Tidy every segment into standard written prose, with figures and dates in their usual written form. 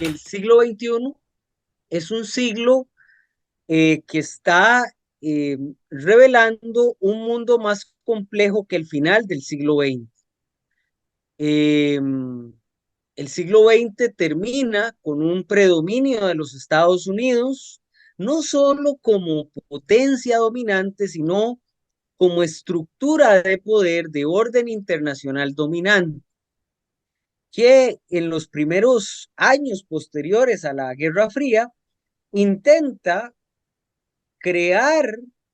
que el siglo XXI es un siglo que está revelando un mundo más complejo que el final del siglo XX. Eh, el siglo XX termina con un predominio de los Estados Unidos, no solo como potencia dominante, sino como estructura de poder de orden internacional dominante, que en los primeros años posteriores a la Guerra Fría intenta crear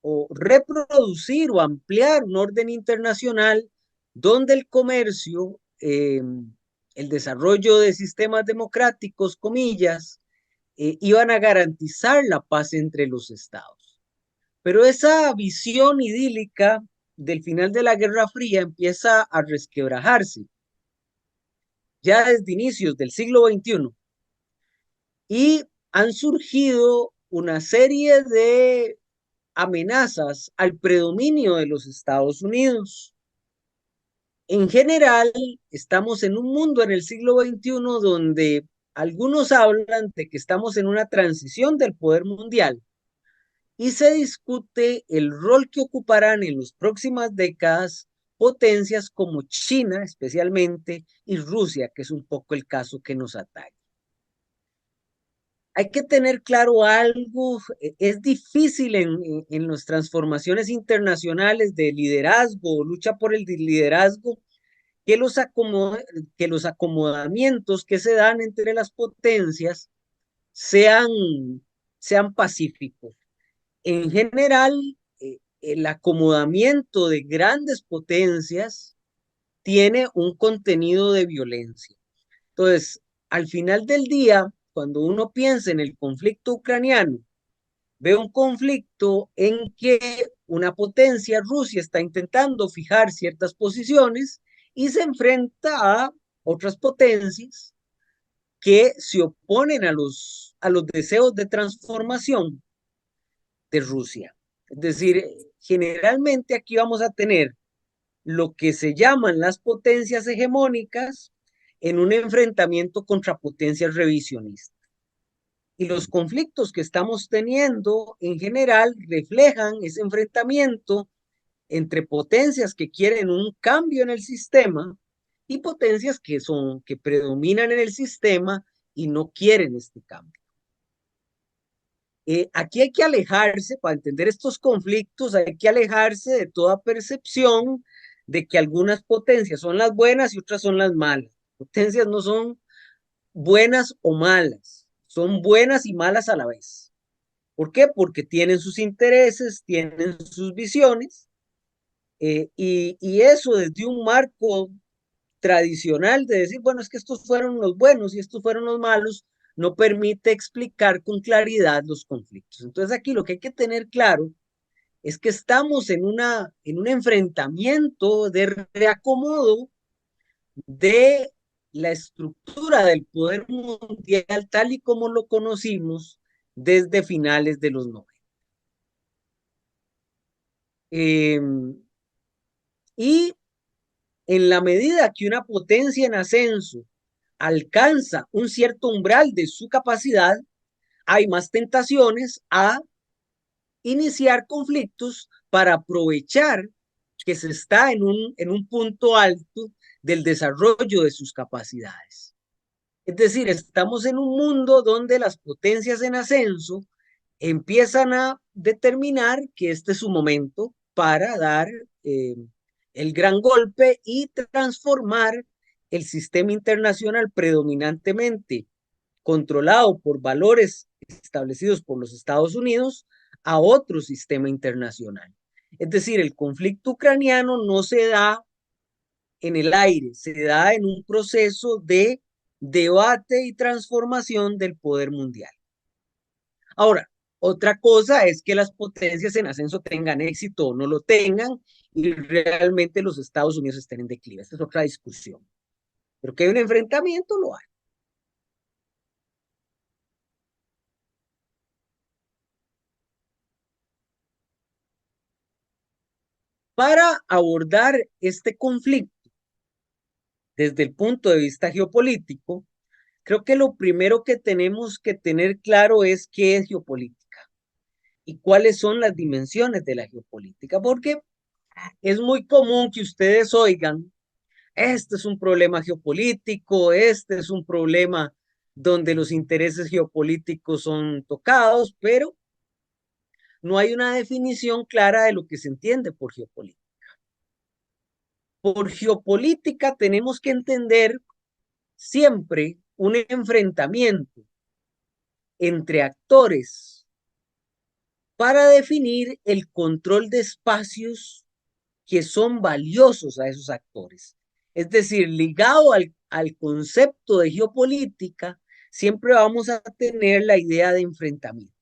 o reproducir o ampliar un orden internacional donde el comercio, el desarrollo de sistemas democráticos, comillas, iban a garantizar la paz entre los estados. Pero esa visión idílica del final de la Guerra Fría empieza a resquebrajarse ya desde inicios del siglo XXI y han surgido una serie de amenazas al predominio de los Estados Unidos. En general, estamos en un mundo en el siglo XXI donde algunos hablan de que estamos en una transición del poder mundial y se discute el rol que ocuparán en las próximas décadas potencias como China especialmente y Rusia, que es un poco el caso que nos atañe. Hay que tener claro algo, es difícil en las transformaciones internacionales de liderazgo, lucha por el liderazgo, que que los acomodamientos que se dan entre las potencias sean, sean pacíficos. En general, el acomodamiento de grandes potencias tiene un contenido de violencia. Entonces, al final del día, cuando uno piensa en el conflicto ucraniano, ve un conflicto en que una potencia, Rusia, está intentando fijar ciertas posiciones y se enfrenta a otras potencias que se oponen a los deseos de transformación de Rusia. Es decir, generalmente aquí vamos a tener lo que se llaman las potencias hegemónicas en un enfrentamiento contra potencias revisionistas. Y los conflictos que estamos teniendo en general reflejan ese enfrentamiento entre potencias que quieren un cambio en el sistema y potencias que predominan en el sistema y no quieren este cambio. Aquí hay que alejarse, para entender estos conflictos, hay que alejarse de toda percepción de que algunas potencias son las buenas y otras son las malas. Potencias no son buenas o malas, son buenas y malas a la vez. ¿Por qué? Porque tienen sus intereses, tienen sus visiones, y eso desde un marco tradicional de decir, bueno, es que estos fueron los buenos y estos fueron los malos, no permite explicar con claridad los conflictos. Entonces aquí lo que hay que tener claro es que estamos en un enfrentamiento de reacomodo de la estructura del poder mundial tal y como lo conocimos desde finales de los 90. Eh, y en la medida que una potencia en ascenso alcanza un cierto umbral de su capacidad, hay más tentaciones a iniciar conflictos para aprovechar que se está en un punto alto del desarrollo de sus capacidades. Es decir, estamos en un mundo donde las potencias en ascenso empiezan a determinar que este es su momento para dar el gran golpe y transformar el sistema internacional predominantemente controlado por valores establecidos por los Estados Unidos a otro sistema internacional. Es decir, el conflicto ucraniano no se da en el aire, se da en un proceso de debate y transformación del poder mundial. Ahora, otra cosa es que las potencias en ascenso tengan éxito o no lo tengan y realmente los Estados Unidos estén en declive. Esta es otra discusión. Pero que hay un enfrentamiento, lo hay. Para abordar este conflicto desde el punto de vista geopolítico, Creo que lo primero que tenemos que tener claro es qué es geopolítica y cuáles son las dimensiones de la geopolítica, porque es muy común que ustedes oigan, este es un problema geopolítico, este es un problema donde los intereses geopolíticos son tocados, pero no hay una definición clara de lo que se entiende por geopolítica. Por geopolítica tenemos que entender siempre un enfrentamiento entre actores para definir el control de espacios que son valiosos a esos actores. Es decir, ligado al concepto de geopolítica, siempre vamos a tener la idea de enfrentamiento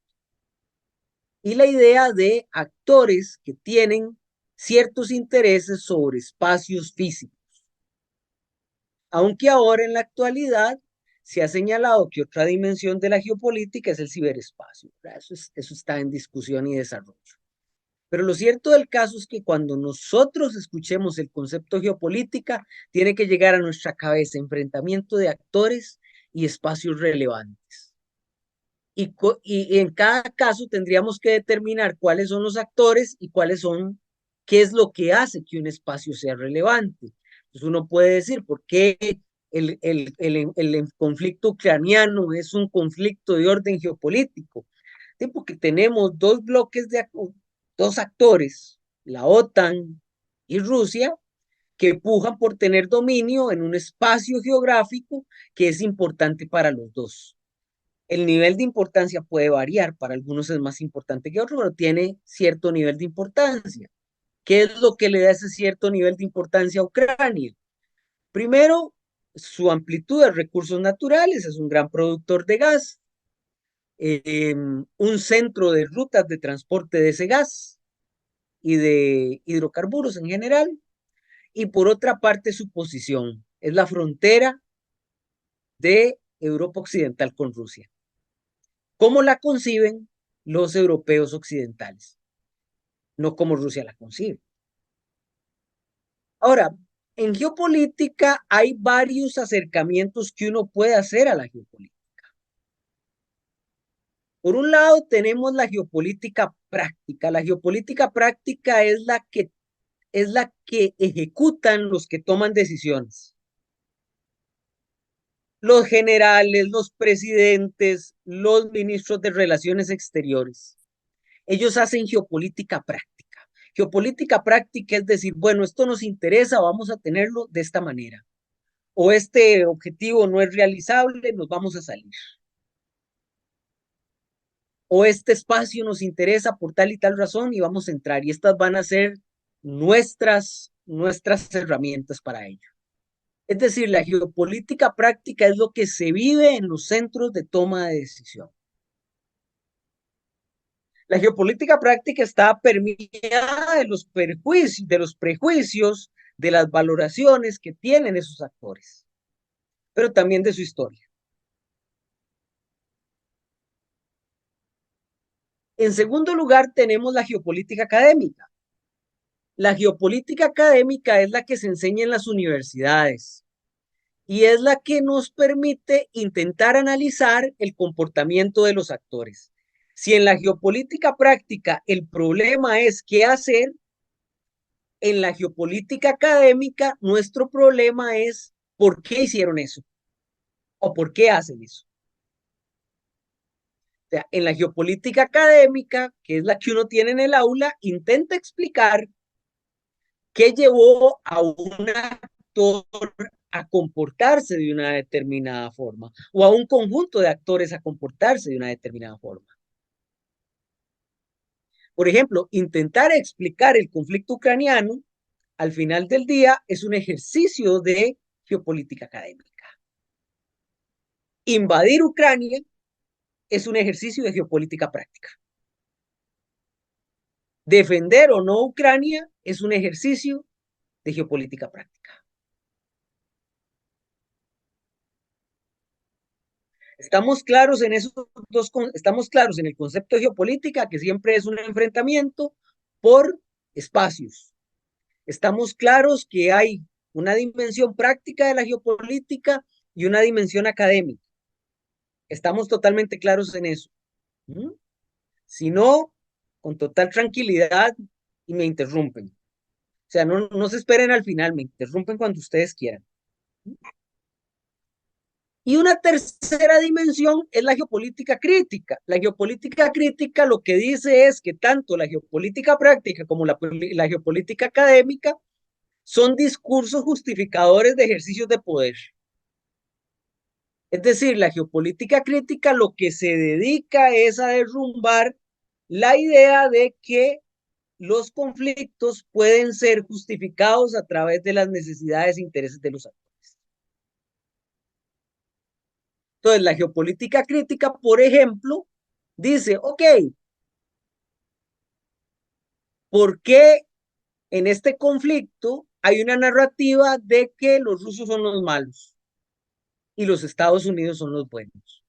y la idea de actores que tienen ciertos intereses sobre espacios físicos. Aunque ahora en la actualidad se ha señalado que otra dimensión de la geopolítica es el ciberespacio. Eso está en discusión y desarrollo. Pero lo cierto del caso es que cuando nosotros escuchemos el concepto geopolítica, tiene que llegar a nuestra cabeza enfrentamiento de actores y espacios relevantes. Y en cada caso tendríamos que determinar cuáles son los actores y qué es lo que hace que un espacio sea relevante. Entonces uno puede decir, ¿por qué el conflicto ucraniano es un conflicto de orden geopolítico? Sí, porque tenemos dos bloques dos actores, la OTAN y Rusia, que pujan por tener dominio en un espacio geográfico que es importante para los dos. El nivel de importancia puede variar, para algunos es más importante que otros, pero tiene cierto nivel de importancia. ¿Qué es lo que le da ese cierto nivel de importancia a Ucrania? Primero, su amplitud de recursos naturales, es un gran productor de gas, un centro de rutas de transporte de ese gas y de hidrocarburos en general, y por otra parte su posición, es la frontera de Europa Occidental con Rusia. ¿Cómo la conciben los europeos occidentales? No como Rusia la concibe. Ahora, en geopolítica hay varios acercamientos que uno puede hacer a la geopolítica. Por un lado, tenemos la geopolítica práctica. La geopolítica práctica es la que ejecutan los que toman decisiones. Los generales, los presidentes, los ministros de Relaciones Exteriores. Ellos hacen geopolítica práctica. Geopolítica práctica es decir, bueno, esto nos interesa, vamos a tenerlo de esta manera. O este objetivo no es realizable, nos vamos a salir. O este espacio nos interesa por tal y tal razón y vamos a entrar. Y estas van a ser nuestras herramientas para ello. Es decir, la geopolítica práctica es lo que se vive en los centros de toma de decisión. La geopolítica práctica está permeada de los prejuicios, de las valoraciones que tienen esos actores, pero también de su historia. En segundo lugar, tenemos la geopolítica académica. La geopolítica académica es la que se enseña en las universidades y es la que nos permite intentar analizar el comportamiento de los actores. Si en la geopolítica práctica el problema es qué hacer, en la geopolítica académica nuestro problema es por qué hicieron eso o por qué hacen eso. O sea, en la geopolítica académica, que es la que uno tiene en el aula, intenta explicar qué llevó a un actor a comportarse de una determinada forma o a un conjunto de actores a comportarse de una determinada forma. Por ejemplo, intentar explicar el conflicto ucraniano al final del día es un ejercicio de geopolítica académica. Invadir Ucrania es un ejercicio de geopolítica práctica. Defender o no Ucrania es un ejercicio de geopolítica práctica. Estamos claros en esos estamos claros en el concepto de geopolítica, que siempre es un enfrentamiento por espacios. Estamos claros que hay una dimensión práctica de la geopolítica y una dimensión académica. Estamos totalmente claros en eso. ¿Mm? Si no, con total tranquilidad y me interrumpen. O sea, no se esperen al final, me interrumpen cuando ustedes quieran. Y una tercera dimensión es la geopolítica crítica. La geopolítica crítica lo que dice es que tanto la geopolítica práctica como la geopolítica académica son discursos justificadores de ejercicios de poder. Es decir, la geopolítica crítica lo que se dedica es a derrumbar la idea de que los conflictos pueden ser justificados a través de las necesidades e intereses de los actores. Entonces, la geopolítica crítica, por ejemplo, dice, ok, ¿por qué en este conflicto hay una narrativa de que los rusos son los malos y los Estados Unidos son los buenos?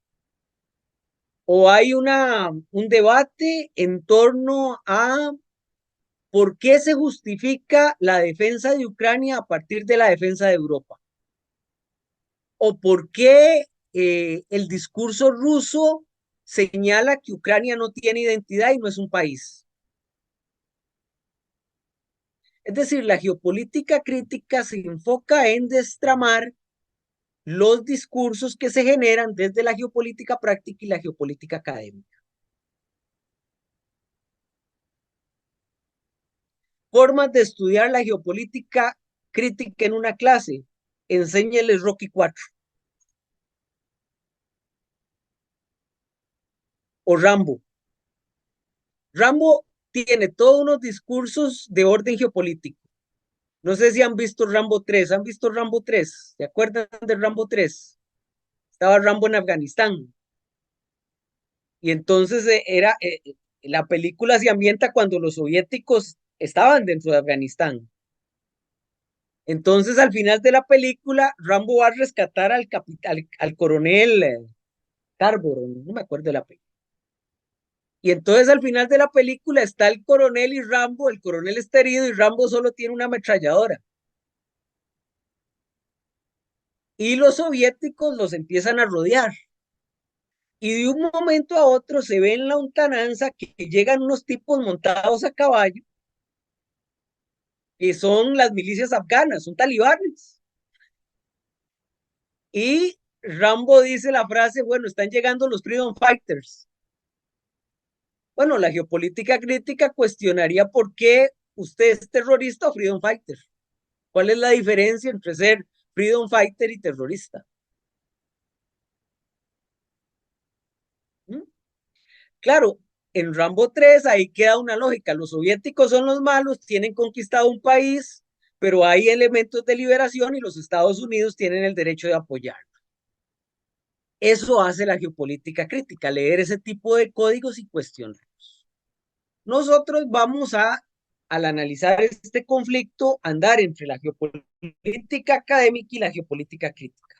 O hay un debate en torno a por qué se justifica la defensa de Ucrania a partir de la defensa de Europa. O por qué el discurso ruso señala que Ucrania no tiene identidad y no es un país. Es decir, la geopolítica crítica se enfoca en destramar los discursos que se generan desde la geopolítica práctica y la geopolítica académica. Formas de estudiar la geopolítica crítica en una clase. Enséñeles Rocky 4 o Rambo. Rambo tiene todos unos discursos de orden geopolítico. No sé si han visto Rambo 3. ¿Han visto Rambo 3? ¿Se acuerdan de Rambo 3? Estaba Rambo en Afganistán. Y entonces la película se ambienta cuando los soviéticos estaban dentro de Afganistán. Entonces, al final de la película, Rambo va a rescatar al coronel Scarborough, no me acuerdo de la película. Y entonces, al final de la película, está el coronel y Rambo, el coronel está herido y Rambo solo tiene una ametralladora. Y los soviéticos los empiezan a rodear. Y de un momento a otro se ve en la lontananza que llegan unos tipos montados a caballo, que son las milicias afganas, son talibanes. Y Rambo dice la frase, bueno, están llegando los Freedom Fighters. Bueno, la geopolítica crítica cuestionaría por qué usted es terrorista o Freedom Fighter. ¿Cuál es la diferencia entre ser Freedom Fighter y terrorista? ¿Mm? Claro, en Rambo 3 ahí queda una lógica. Los soviéticos son los malos, tienen conquistado un país, pero hay elementos de liberación y los Estados Unidos tienen el derecho de apoyar. Eso hace la geopolítica crítica, leer ese tipo de códigos y cuestionarlos. Nosotros vamos al analizar este conflicto, andar entre la geopolítica académica y la geopolítica crítica.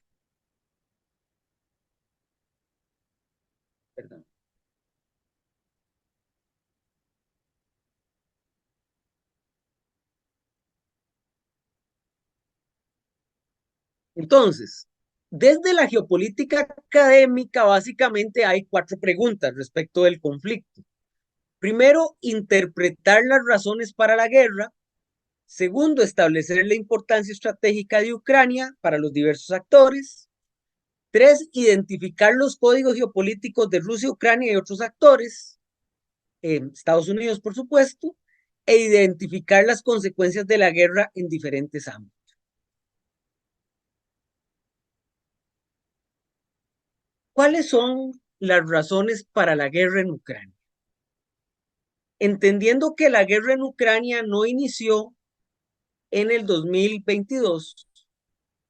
Perdón. Entonces, desde la geopolítica académica, básicamente hay cuatro preguntas respecto del conflicto. Primero, interpretar las razones para la guerra. Segundo, establecer la importancia estratégica de Ucrania para los diversos actores. Tres, identificar los códigos geopolíticos de Rusia, Ucrania y otros actores, Estados Unidos, por supuesto, e identificar las consecuencias de la guerra en diferentes ámbitos. ¿Cuáles son las razones para la guerra en Ucrania? Entendiendo que la guerra en Ucrania no inició en el 2022,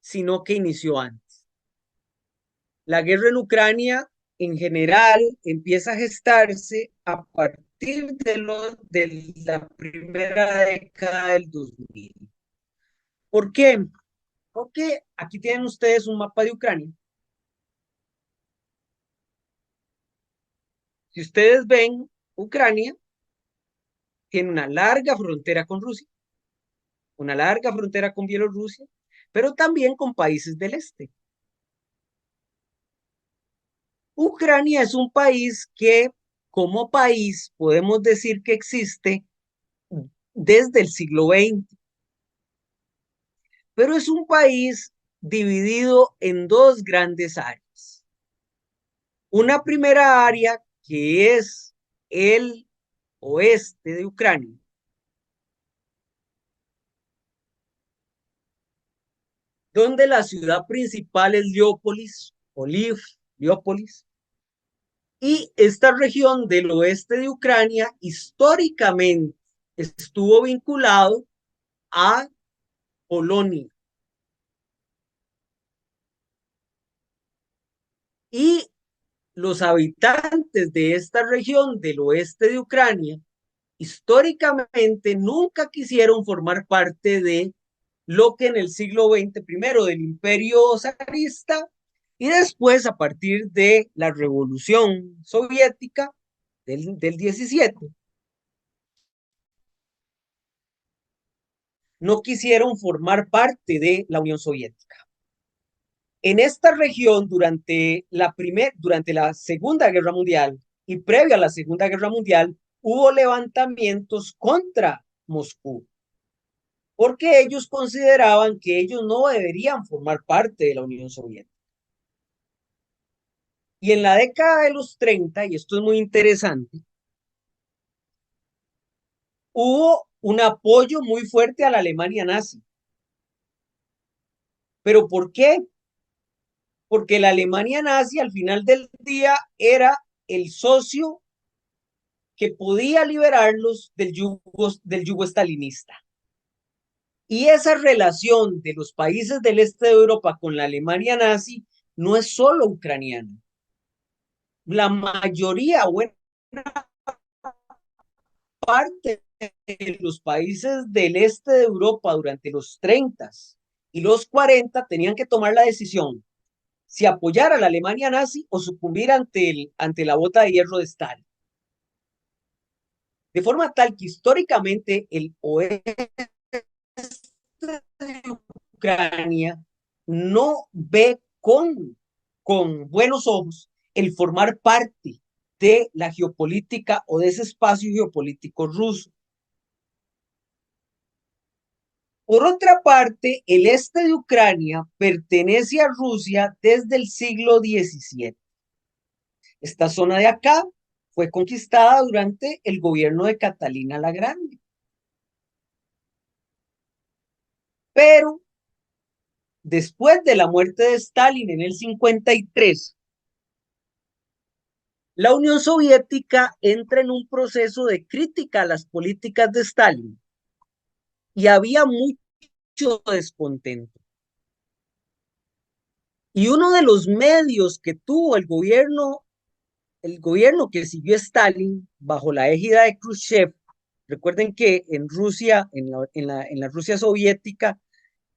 sino que inició antes. La guerra en Ucrania, en general, empieza a gestarse a partir de la primera década del 2000. ¿Por qué? Porque aquí tienen ustedes un mapa de Ucrania. Si ustedes ven, Ucrania tiene una larga frontera con Rusia, una larga frontera con Bielorrusia, pero también con países del este. Ucrania es un país que, como país, podemos decir que existe desde el siglo XX, pero es un país dividido en dos grandes áreas. Una primera área que es el oeste de Ucrania, donde la ciudad principal es Leópolis, o Leópolis, y esta región del oeste de Ucrania históricamente estuvo vinculado a Polonia. Y los habitantes de esta región del oeste de Ucrania históricamente nunca quisieron formar parte de lo que en el siglo XX, primero del imperio zarista y después a partir de la revolución soviética del 17, no quisieron formar parte de la Unión Soviética. En esta región, durante la Segunda Guerra Mundial y previo a la Segunda Guerra Mundial, hubo levantamientos contra Moscú, porque ellos consideraban que ellos no deberían formar parte de la Unión Soviética. Y en la década de los 30, y esto es muy interesante, hubo un apoyo muy fuerte a la Alemania nazi. ¿Pero por qué? Porque la Alemania nazi al final del día era el socio que podía liberarlos del yugo estalinista. Y esa relación de los países del este de Europa con la Alemania nazi no es solo ucraniana. La mayoría, buena parte de los países del este de Europa durante los 30 y los 40 tenían que tomar la decisión si apoyar a la Alemania nazi o sucumbir ante la bota de hierro de Stalin. De forma tal que históricamente el oeste de Ucrania no ve con buenos ojos el formar parte de la geopolítica o de ese espacio geopolítico ruso. Por otra parte, el este de Ucrania pertenece a Rusia desde el siglo XVII. Esta zona de acá fue conquistada durante el gobierno de Catalina la Grande. Pero después de la muerte de Stalin en el 53, la Unión Soviética entra en un proceso de crítica a las políticas de Stalin y había mucho descontento. Y uno de los medios que tuvo el gobierno que siguió Stalin bajo la égida de Khrushchev, recuerden que en Rusia, en la Rusia soviética,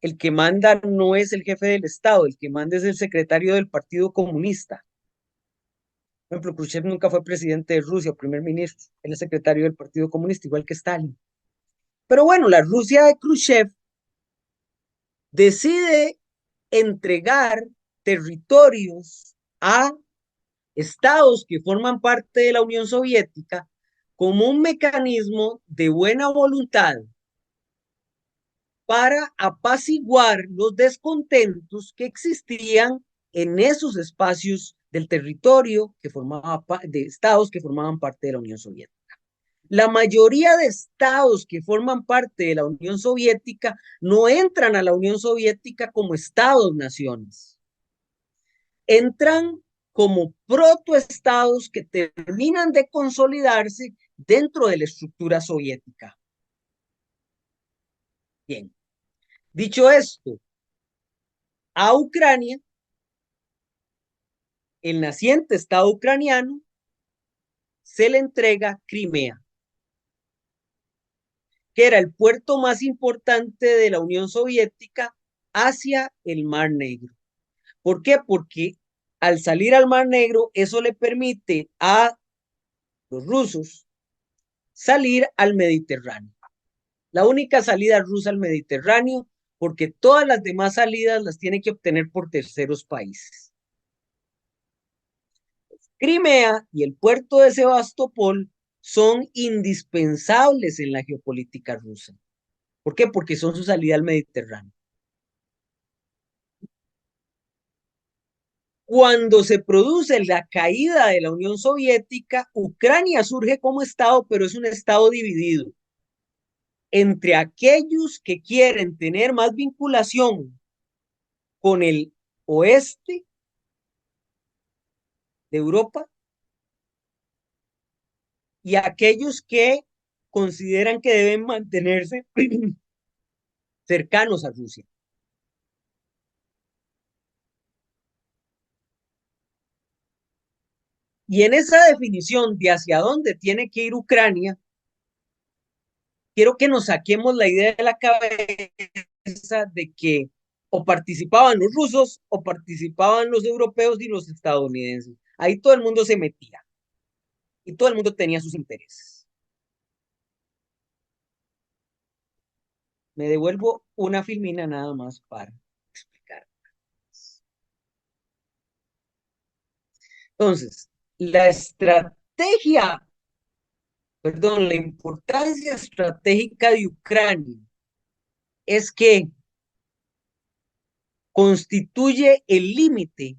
el que manda no es el jefe del Estado, el que manda es el secretario del Partido Comunista. Por ejemplo, Khrushchev nunca fue presidente de Rusia o primer ministro, él es secretario del Partido Comunista, igual que Stalin. Pero bueno, la Rusia de Khrushchev decide entregar territorios a estados que forman parte de la Unión Soviética como un mecanismo de buena voluntad para apaciguar los descontentos que existían en esos espacios del territorio que formaba de estados que formaban parte de la Unión Soviética. La mayoría de estados que forman parte de la Unión Soviética no entran a la Unión Soviética como estados-naciones. Entran como protoestados que terminan de consolidarse dentro de la estructura soviética. Bien, dicho esto, a Ucrania, el naciente Estado ucraniano, se le entrega Crimea, que era el puerto más importante de la Unión Soviética hacia el Mar Negro. ¿Por qué? Porque al salir al Mar Negro, eso le permite a los rusos salir al Mediterráneo. La única salida rusa al Mediterráneo, porque todas las demás salidas las tiene que obtener por terceros países. Crimea y el puerto de Sebastopol son indispensables en la geopolítica rusa. ¿Por qué? Porque son su salida al Mediterráneo. Cuando se produce la caída de la Unión Soviética, Ucrania surge como Estado, pero es un Estado dividido entre aquellos que quieren tener más vinculación con el oeste de Europa y aquellos que consideran que deben mantenerse cercanos a Rusia. Y en esa definición de hacia dónde tiene que ir Ucrania, quiero que nos saquemos la idea de la cabeza de que o participaban los rusos o participaban los europeos y los estadounidenses. Ahí todo el mundo se metía y todo el mundo tenía sus intereses. Me devuelvo una filmina nada más para explicar. Entonces, la estrategia, perdón, la importancia estratégica de Ucrania es que constituye el límite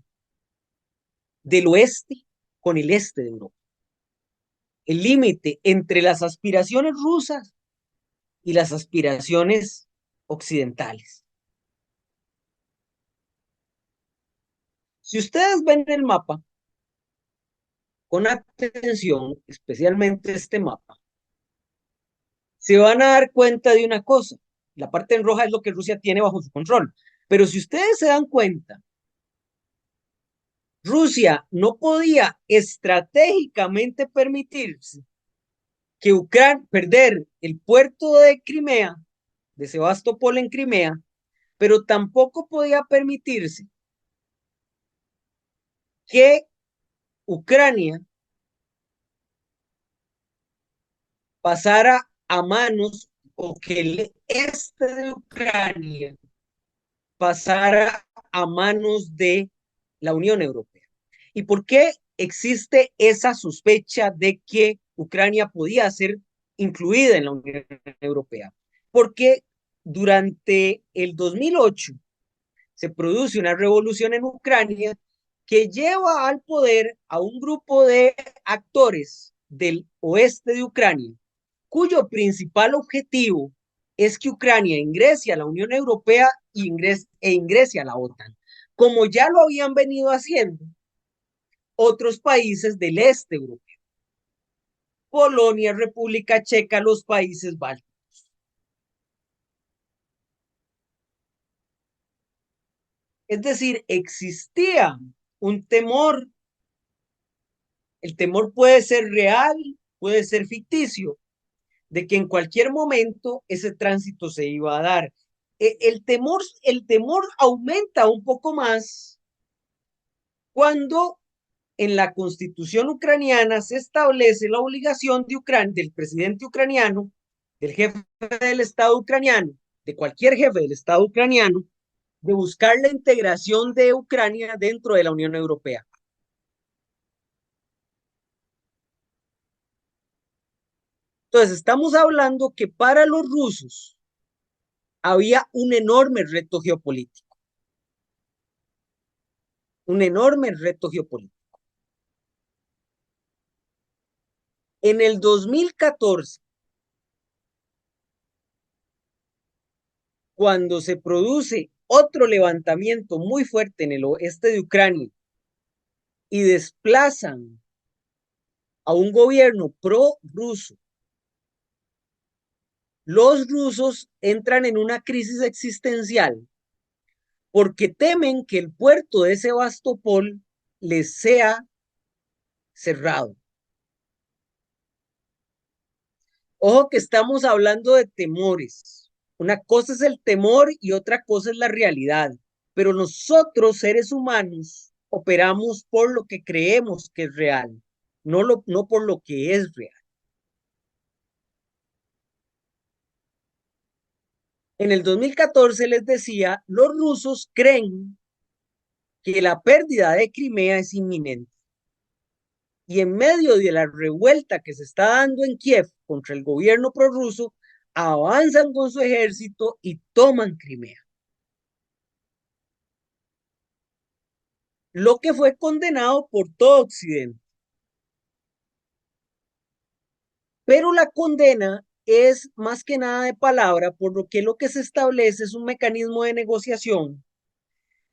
del oeste con el este de Europa. El límite entre las aspiraciones rusas y las aspiraciones occidentales. Si ustedes ven el mapa con atención, especialmente este mapa, se van a dar cuenta de una cosa. La parte en roja es lo que Rusia tiene bajo su control. Pero si ustedes se dan cuenta, Rusia no podía estratégicamente permitirse que Ucrania perder el puerto de Crimea, de Sebastopol en Crimea, pero tampoco podía permitirse que Ucrania pasara a manos o que el este de Ucrania pasara a manos de la Unión Europea. ¿Y por qué existe esa sospecha de que Ucrania podía ser incluida en la Unión Europea? Porque durante el 2008 se produce una revolución en Ucrania que lleva al poder a un grupo de actores del oeste de Ucrania, cuyo principal objetivo es que Ucrania ingrese a la Unión Europea e ingrese a la OTAN, como ya lo habían venido haciendo otros países del este europeo, Polonia, República Checa, los países bálticos. Es decir, existía un temor. El temor puede ser real, puede ser ficticio, de que en cualquier momento ese tránsito se iba a dar. El temor aumenta un poco más cuando en la constitución ucraniana se establece la obligación del presidente ucraniano, del jefe del Estado ucraniano, de cualquier jefe del Estado ucraniano, de buscar la integración de Ucrania dentro de la Unión Europea. Entonces, estamos hablando que para los rusos había un enorme reto geopolítico, un enorme reto geopolítico. En el 2014, cuando se produce otro levantamiento muy fuerte en el oeste de Ucrania y desplazan a un gobierno pro-ruso, los rusos entran en una crisis existencial porque temen que el puerto de Sebastopol les sea cerrado. Ojo que estamos hablando de temores. Una cosa es el temor y otra cosa es la realidad. Pero nosotros, seres humanos, operamos por lo que creemos que es real, no por lo que es real. En el 2014 les decía, los rusos creen que la pérdida de Crimea es inminente. Y en medio de la revuelta que se está dando en Kiev contra el gobierno prorruso, avanzan con su ejército y toman Crimea. Lo que fue condenado por todo Occidente. Pero la condena es más que nada de palabra, por lo que se establece es un mecanismo de negociación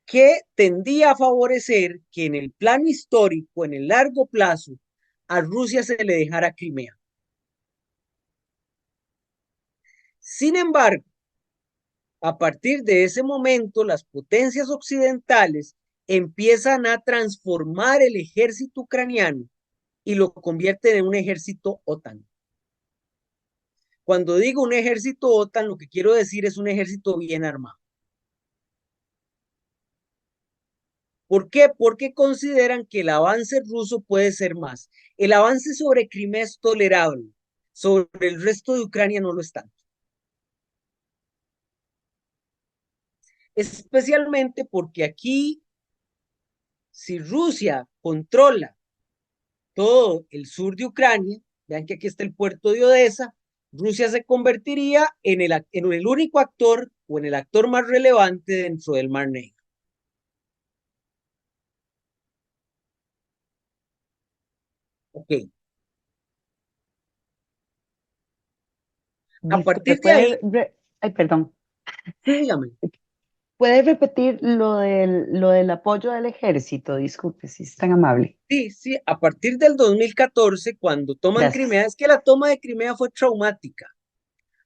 que tendía a favorecer que en el plano histórico, en el largo plazo, a Rusia se le dejara Crimea. Sin embargo, a partir de ese momento, las potencias occidentales empiezan a transformar el ejército ucraniano y lo convierten en un ejército OTAN. Cuando digo un ejército OTAN, lo que quiero decir es un ejército bien armado. ¿Por qué? Porque consideran que el avance ruso puede ser más. El avance sobre Crimea es tolerable, sobre el resto de Ucrania no lo está. Especialmente porque aquí, si Rusia controla todo el sur de Ucrania, vean que aquí está el puerto de Odessa, Rusia se convertiría en el único actor o en el actor más relevante dentro del Mar Negro. Ok, a Disculpe, partir de ahí, ay, perdón. sí, dígame. ¿Puede repetir lo del apoyo del ejército? Disculpe, si es tan amable. Sí, sí, a partir del 2014, cuando toman Crimea, Gracias. es que la toma de Crimea fue traumática.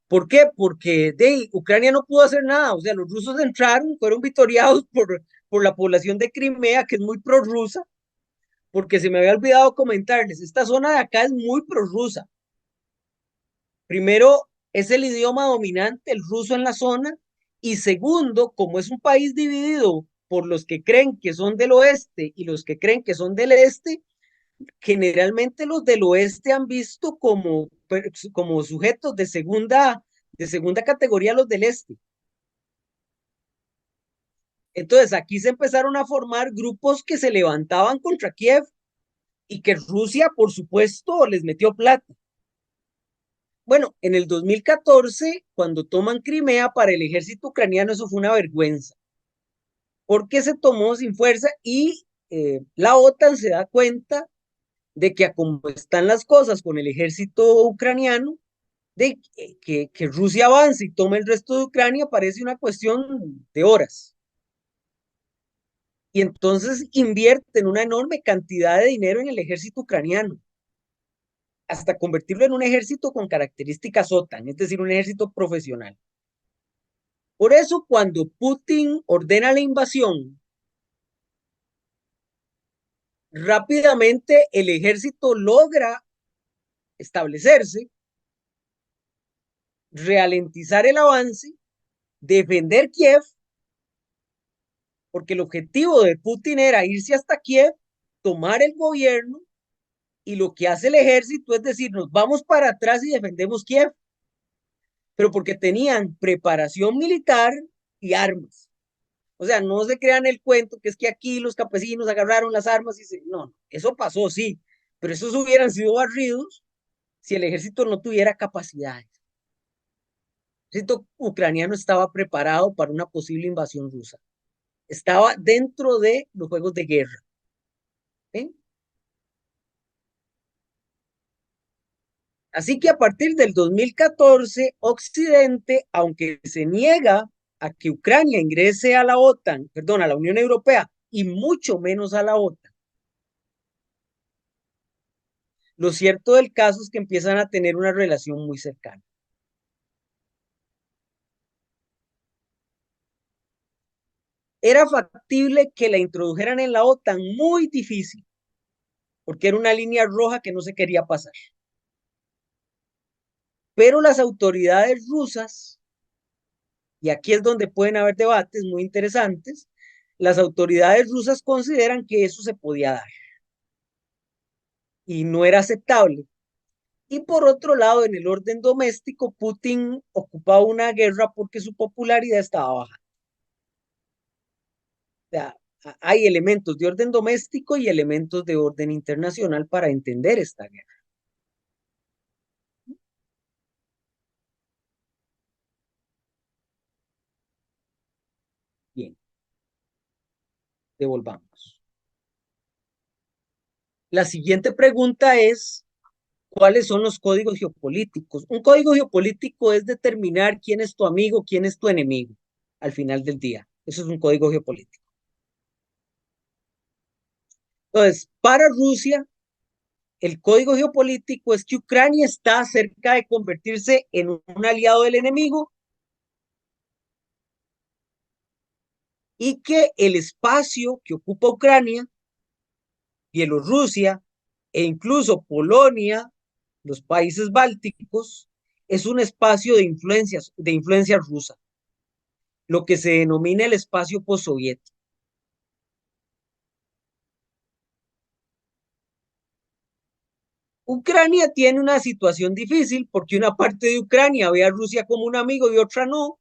¿Por qué? Porque Ucrania no pudo hacer nada, o sea, los rusos entraron, fueron victoriados por la población de Crimea, que es muy prorrusa, porque se me había olvidado comentarles, esta zona de acá es muy prorrusa. Primero, es el idioma dominante, el ruso en la zona, y segundo, como es un país dividido por los que creen que son del oeste y los que creen que son del este, generalmente los del oeste han visto como sujetos de segunda categoría los del este. Entonces aquí se empezaron a formar grupos que se levantaban contra Kiev y que Rusia, por supuesto, les metió plata. Bueno, en el 2014, cuando toman Crimea para el ejército ucraniano, eso fue una vergüenza, porque se tomó sin fuerza y la OTAN se da cuenta de que a como están las cosas con el ejército ucraniano, de que Rusia avance y tome el resto de Ucrania parece una cuestión de horas. Y entonces invierten una enorme cantidad de dinero en el ejército ucraniano, hasta convertirlo en un ejército con características OTAN, es decir, un ejército profesional. Por eso, cuando Putin ordena la invasión, rápidamente el ejército logra establecerse, ralentizar el avance, defender Kiev, porque el objetivo de Putin era irse hasta Kiev, tomar el gobierno, y lo que hace el ejército es decir, nos vamos para atrás y defendemos Kiev, pero porque tenían preparación militar y armas. O sea, no se crean el cuento que es que aquí los campesinos agarraron las armas y se... No, eso pasó, sí, pero esos hubieran sido barridos si el ejército no tuviera capacidades. El ejército ucraniano estaba preparado para una posible invasión rusa. Estaba dentro de los juegos de guerra. ¿Eh? Así que a partir del 2014, Occidente, aunque se niega a que Ucrania ingrese a la OTAN, perdón, a la Unión Europea, y mucho menos a la OTAN, lo cierto del caso es que empiezan a tener una relación muy cercana. Era factible que la introdujeran en la OTAN, muy difícil, porque era una línea roja que no se quería pasar. Pero las autoridades rusas, y aquí es donde pueden haber debates muy interesantes, las autoridades rusas consideran que eso se podía dar y no era aceptable. Y por otro lado, en el orden doméstico, Putin ocupaba una guerra porque su popularidad estaba baja. O sea, hay elementos de orden doméstico y elementos de orden internacional para entender esta guerra. Bien, devolvamos. La siguiente pregunta es, ¿cuáles son los códigos geopolíticos? Un código geopolítico es determinar quién es tu amigo, quién es tu enemigo al final del día. Eso es un código geopolítico. Entonces, para Rusia, el código geopolítico es que Ucrania está cerca de convertirse en un aliado del enemigo y que el espacio que ocupa Ucrania, Bielorrusia e incluso Polonia, los países bálticos, es un espacio de influencia rusa, lo que se denomina el espacio postsoviético. Ucrania tiene una situación difícil porque una parte de Ucrania ve a Rusia como un amigo y otra no,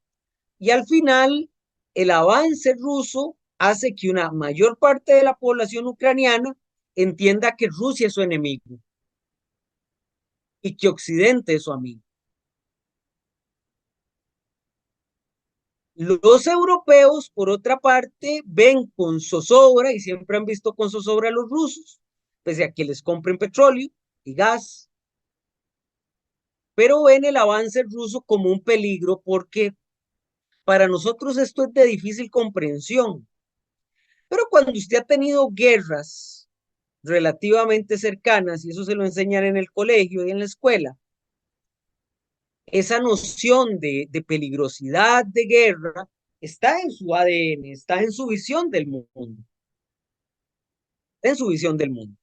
y al final el avance ruso hace que una mayor parte de la población ucraniana entienda que Rusia es su enemigo y que Occidente es su amigo. Los europeos, por otra parte, ven con zozobra y siempre han visto con zozobra a los rusos, pese a que les compren petróleo y gas, pero ven el avance ruso como un peligro porque para nosotros esto es de difícil comprensión. Pero cuando usted ha tenido guerras relativamente cercanas, y eso se lo enseñan en el colegio y en la escuela, esa noción de peligrosidad de guerra está en su ADN, está en su visión del mundo, en su visión del mundo.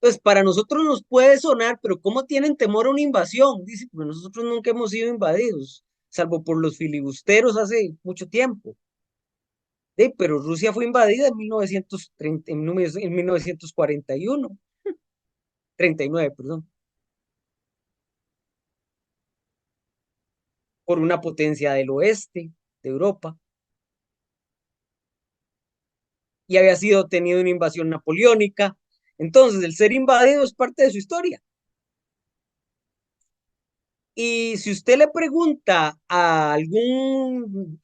Pues para nosotros nos puede sonar, pero ¿cómo tienen temor a una invasión? Dice, pues nosotros nunca hemos sido invadidos, salvo por los filibusteros hace mucho tiempo. Pero Rusia fue invadida en 1930, en 1941, 39, perdón, por una potencia del oeste de Europa, y había sido tenido una invasión napoleónica. Entonces, el ser invadido es parte de su historia. Y si usted le pregunta a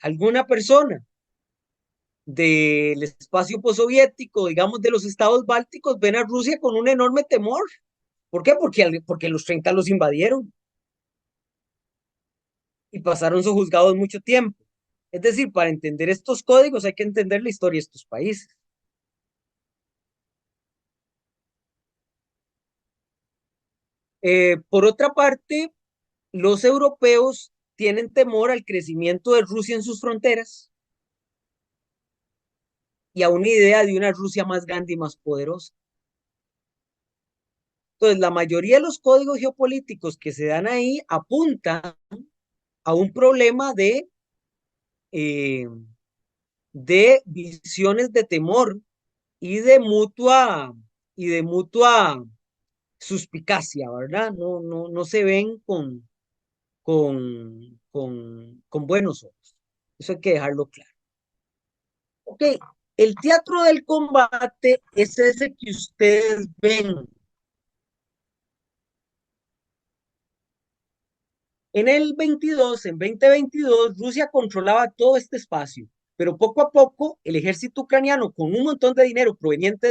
alguna persona del espacio postsoviético, digamos de los estados bálticos, ven a Rusia con un enorme temor. ¿Por qué? Porque los 30 los invadieron y pasaron sojuzgados mucho tiempo. Es decir, para entender estos códigos hay que entender la historia de estos países. Por otra parte, los europeos tienen temor al crecimiento de Rusia en sus fronteras y a una idea de una Rusia más grande y más poderosa. Entonces, la mayoría de los códigos geopolíticos que se dan ahí apuntan a un problema eh, de visiones de temor y y de mutua suspicacia, ¿verdad? No se ven con buenos ojos. Eso hay que dejarlo claro. Ok, el teatro del combate es ese que ustedes ven. En el 22, en 2022, Rusia controlaba todo este espacio, pero poco a poco el ejército ucraniano, con un montón de dinero proveniente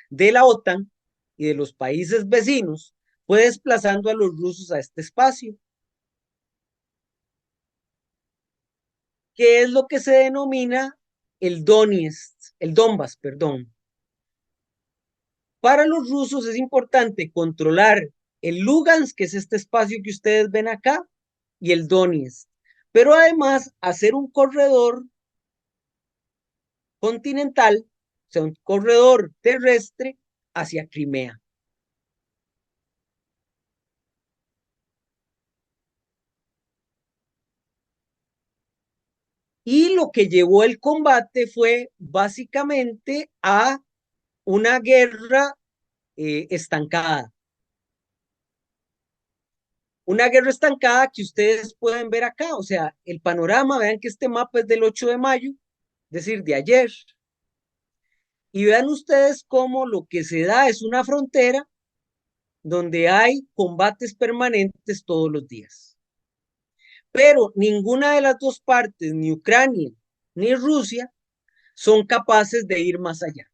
de la OTAN y de los países vecinos, fue desplazando a los rusos a este espacio, que es lo que se denomina el Donetsk, el Donbass, perdón. Para los rusos es importante controlar el Lugansk, que es este espacio que ustedes ven acá, y el Donetsk, pero además hacer un corredor continental, o sea, un corredor terrestre hacia Crimea. Y lo que llevó el combate fue básicamente a una guerra estancada. Una guerra estancada que ustedes pueden ver acá, o sea, el panorama, vean que este mapa es del 8 de mayo, es decir, de ayer, Y vean ustedes cómo lo que se da es una frontera donde hay combates permanentes todos los días. Pero ninguna de las dos partes, ni Ucrania ni Rusia, son capaces de ir más allá.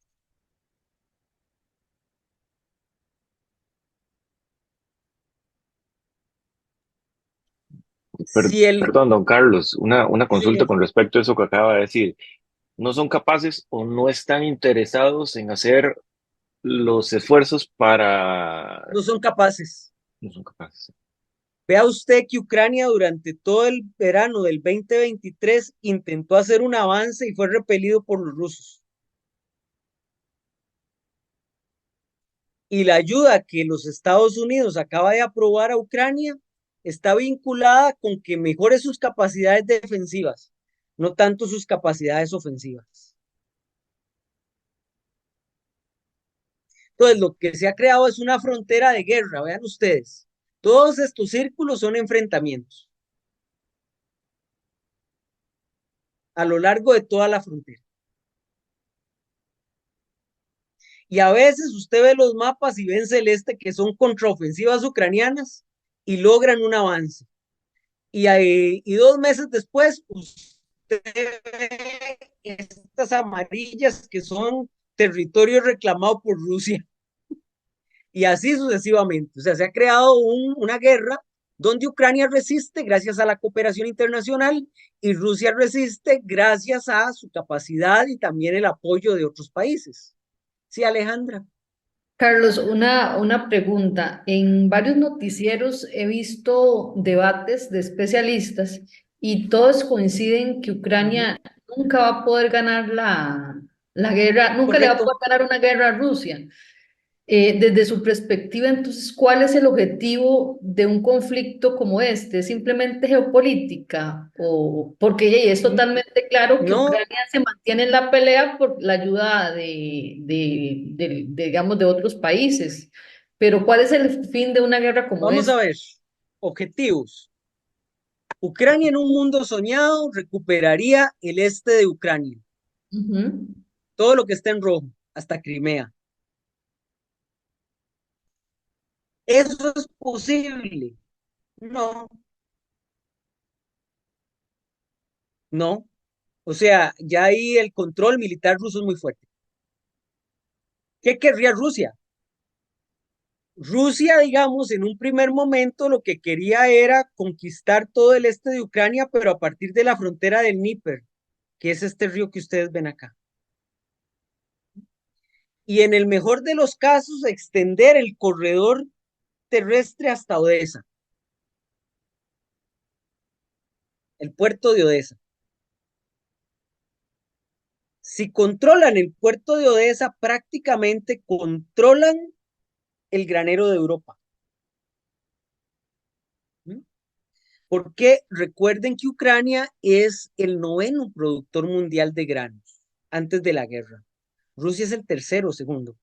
Si el, Perdón, don Carlos, una sí, consulta señor, con respecto a eso que acaba de decir. ¿No son capaces o no están interesados en hacer los esfuerzos para... no son capaces. No son capaces. Vea usted que Ucrania durante todo el verano del 2023 intentó hacer un avance y fue repelido por los rusos. Y la ayuda que los Estados Unidos acaba de aprobar a Ucrania está vinculada con que mejore sus capacidades defensivas, no tanto sus capacidades ofensivas. Entonces, lo que se ha creado es una frontera de guerra, vean ustedes. Todos estos círculos son enfrentamientos a lo largo de toda la frontera. Y a veces usted ve los mapas y ve en celeste que son contraofensivas ucranianas y logran un avance. Y 2 meses después, usted ve estas amarillas que son territorio reclamado por Rusia. Y así sucesivamente. O sea, se ha creado una guerra donde Ucrania resiste gracias a la cooperación internacional y Rusia resiste gracias a su capacidad y también el apoyo de otros países. Sí, Alejandra. Carlos, una pregunta. En varios noticieros he visto debates de especialistas y todos coinciden que Uh -huh. Ucrania nunca va a poder ganar la guerra, nunca le va a Correcto. poder ganar una guerra a Rusia. Desde su perspectiva, entonces, ¿cuál es el objetivo de un conflicto como este? ¿Simplemente geopolítica? ¿O porque es totalmente claro que No, Ucrania se mantiene en la pelea por la ayuda digamos, de otros países? Pero ¿cuál es el fin de una guerra como vamos a esta? ver. Objetivos. Ucrania en un mundo soñado recuperaría el este de Ucrania, Ujú. todo lo que está en rojo, hasta Crimea. ¿Eso es posible? No, no. O sea, ya ahí el control militar ruso es muy fuerte. ¿Qué querría Rusia? Rusia, digamos, en un primer momento lo que quería era conquistar todo el este de Ucrania, pero a partir de la frontera del Dnieper, que es este río que ustedes ven acá. Y en el mejor de los casos, extender el corredor terrestre hasta Odessa, el puerto de Odessa. Si controlan el puerto de Odessa, prácticamente controlan el granero de Europa. Porque recuerden que Ucrania es el noveno productor mundial de granos antes de la guerra. Rusia es el tercero, segundo.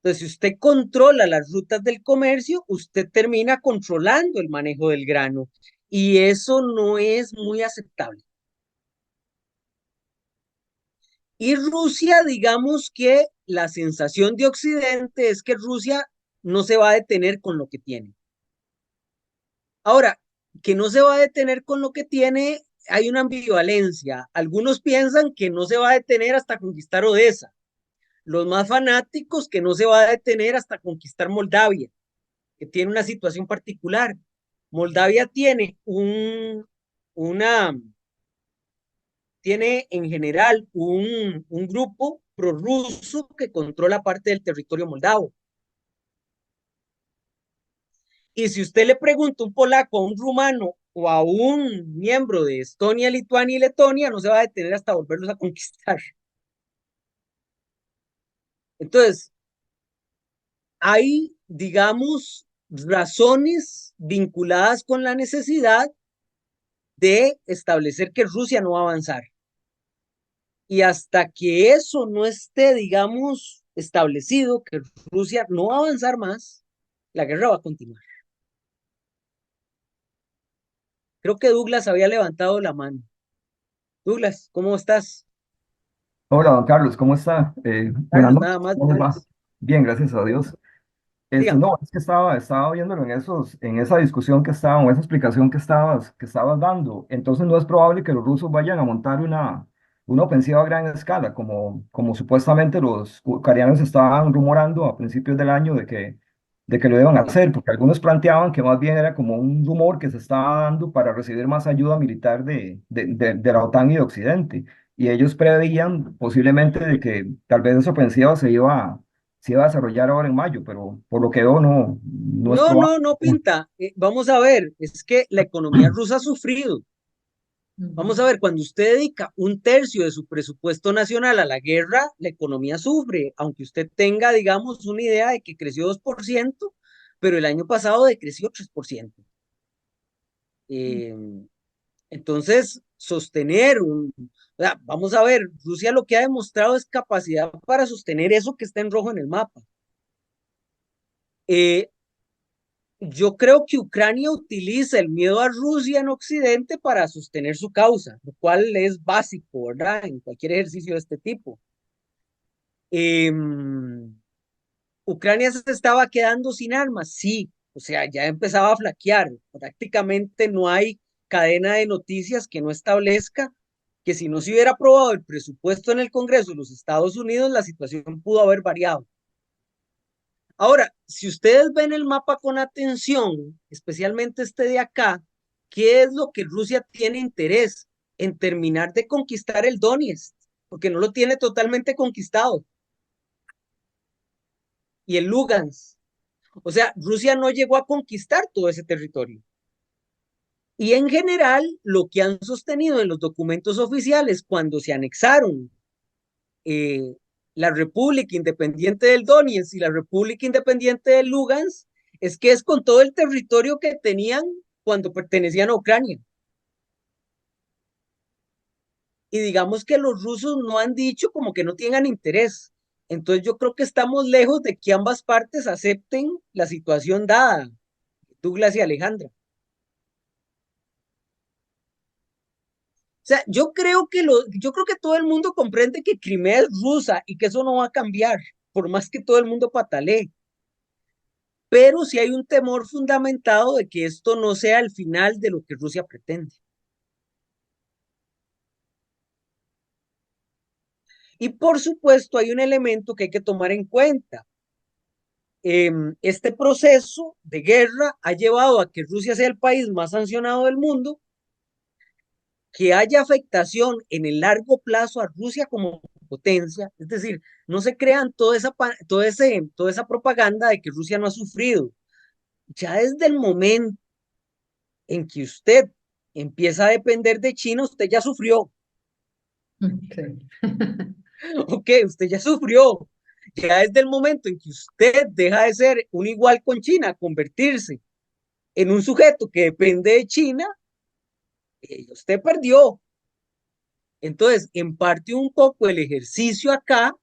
Entonces, si usted controla las rutas del comercio, usted termina controlando el manejo del grano. Y eso no es muy aceptable. Y Rusia, digamos que la sensación de Occidente es que Rusia no se va a detener con lo que tiene. Ahora, que no se va a detener con lo que tiene, hay una ambivalencia. Algunos piensan que no se va a detener hasta conquistar Odessa. Los más fanáticos que no se va a detener hasta conquistar Moldavia, que tiene una situación particular. Moldavia una, tiene en general un grupo prorruso que controla parte del territorio moldavo. Y si usted le pregunta a un polaco, a un rumano o a un miembro de Estonia, Lituania y Letonia, no se va a detener hasta volverlos a conquistar. Entonces, hay, digamos, razones vinculadas con la necesidad de establecer que Rusia no va a avanzar. Y hasta que eso no esté, digamos, establecido, que Rusia no va a avanzar más, la guerra va a continuar. Creo que Douglas había levantado la mano. Douglas, ¿cómo estás? Hola, don Carlos, ¿cómo está? Buenas Carlos, noches, nada más, ¿cómo le va? buenas. Bien, gracias a Dios. Dígame. No, es que estaba viéndolo en esa discusión que estaba, en esa explicación que estabas dando. Entonces no es probable que los rusos vayan a montar una ofensiva a gran escala, como supuestamente los ucranianos estaban rumorando a principios del año de que lo iban a hacer, porque algunos planteaban que más bien era como un rumor que se estaba dando para recibir más ayuda militar de la OTAN y de Occidente. Y ellos preveían posiblemente de que tal vez esa ofensiva se iba a desarrollar ahora en mayo, pero por lo que veo no es No, probable. no, no pinta. Vamos a ver, es que la economía rusa ha sufrido. Vamos a Ujú. ver, cuando usted dedica un tercio de su presupuesto nacional a la guerra, la economía sufre, aunque usted tenga, digamos, una idea de que creció 2%, pero el año pasado decreció 3%. Eh, entonces, o sea, vamos a ver, Rusia lo que ha demostrado es capacidad para sostener eso que está en rojo en el mapa. Eh, Yo creo que Ucrania utiliza el miedo a Rusia en Occidente para sostener su causa, lo cual es básico, ¿verdad? En cualquier ejercicio de este tipo. Em, Ucrania se estaba quedando sin armas, sí, o sea, ya empezaba a flaquear. Prácticamente no hay cadena de noticias que no establezca que si no se hubiera aprobado el presupuesto en el Congreso de los Estados Unidos, la situación pudo haber variado. Ahora, si ustedes ven el mapa con atención, especialmente este de acá, ¿qué es lo que Rusia tiene interés? En terminar de conquistar el Donetsk, porque no lo tiene totalmente conquistado, y el Lugansk. O sea, Rusia no llegó a conquistar todo ese territorio. Y en general, lo que han sostenido en los documentos oficiales cuando se anexaron eh, la República Independiente del Donetsk y la República Independiente del Lugansk es que es con todo el territorio que tenían cuando pertenecían a Ucrania. Y digamos que los rusos no han dicho como que no tengan interés. Entonces yo creo que estamos lejos de que ambas partes acepten la situación dada, Douglas y Alejandra. O sea, yo creo que todo el mundo comprende que Crimea es rusa y que eso no va a cambiar, por más que todo el mundo patalee. Pero sí hay un temor fundamentado de que esto no sea el final de lo que Rusia pretende. Y por supuesto hay un elemento que hay que tomar en cuenta. Este proceso de guerra ha llevado a que Rusia sea el país más sancionado del mundo, que haya afectación en el largo plazo a Rusia como potencia, es decir, no se crean toda esa propaganda de que Rusia no ha sufrido. Ya desde el momento en que usted empieza a depender de China, usted ya sufrió. Okay. Ok, usted ya sufrió. Ya desde el momento en que usted deja de ser un igual con China, convertirse en un sujeto que depende de China, usted perdió. Entonces, en parte un poco el ejercicio acá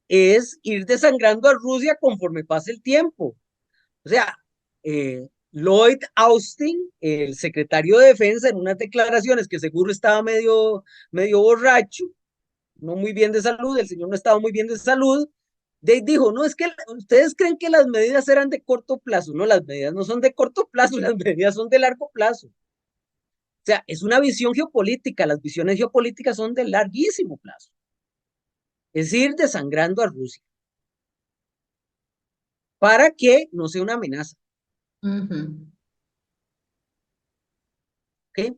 es ir desangrando a Rusia conforme pase el tiempo. O sea, Lloyd Austin, el secretario de Defensa, en unas declaraciones que seguro estaba medio borracho, no muy bien de salud, el señor no estaba muy bien de salud, dijo, no, es que ustedes creen que las medidas eran de corto plazo, no, las medidas no son de corto plazo, las medidas son de largo plazo. O sea, es una visión geopolítica, las visiones geopolíticas son de larguísimo plazo. Es ir desangrando a Rusia para que no sea una amenaza. Ujú. ¿Okay?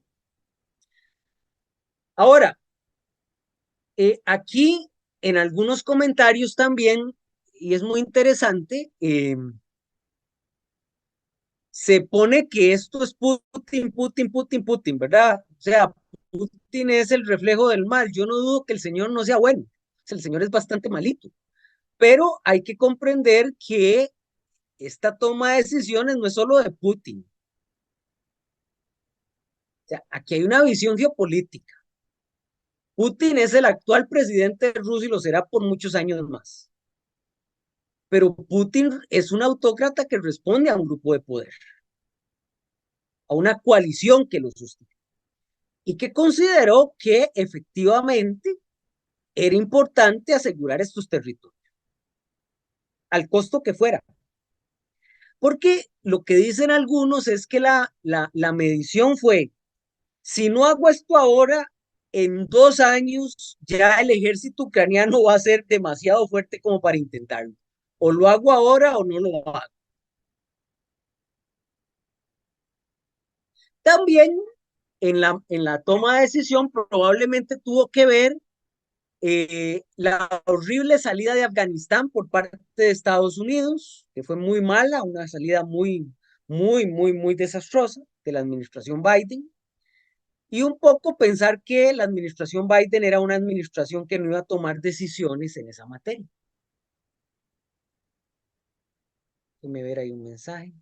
Ahora, aquí en algunos comentarios también, y es muy interesante, se pone que esto es Putin, Putin, Putin, Putin, ¿verdad? O sea, Putin es el reflejo del mal. Yo no dudo que el señor no sea bueno. O sea, el señor es bastante malito. Pero hay que comprender que esta toma de decisiones no es solo de Putin. O sea, aquí hay una visión geopolítica. Putin es el actual presidente de Rusia y lo será por muchos años más. Pero Putin es un autócrata que responde a un grupo de poder, a una coalición que lo sostiene y que consideró que efectivamente era importante asegurar estos territorios, al costo que fuera. Porque lo que dicen algunos es que la medición fue, si no hago esto ahora, en 2 años ya el ejército ucraniano va a ser demasiado fuerte como para intentarlo. O lo hago ahora o no lo hago. También en la toma de decisión probablemente tuvo que ver la horrible salida de Afganistán por parte de Estados Unidos, que fue muy mala, una salida muy desastrosa de la administración Biden, y un poco pensar que la administración Biden era una administración que no iba a tomar decisiones en esa materia. Déjeme ver ahí un mensaje.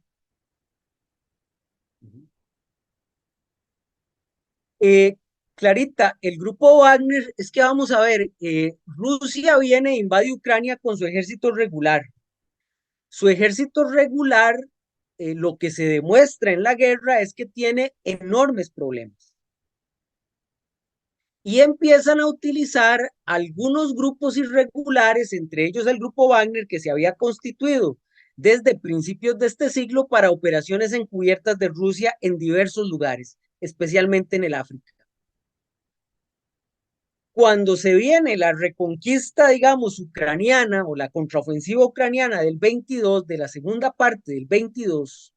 Clarita, el grupo Wagner, es que vamos a ver, Rusia viene e invade Ucrania con su ejército regular. Su ejército regular, lo que se demuestra en la guerra es que tiene enormes problemas. Y empiezan a utilizar algunos grupos irregulares, entre ellos el grupo Wagner, que se había constituido desde principios de este siglo para operaciones encubiertas de Rusia en diversos lugares, especialmente en el África. Cuando se viene la reconquista, digamos, ucraniana o la contraofensiva ucraniana del 22, de la segunda parte del 22,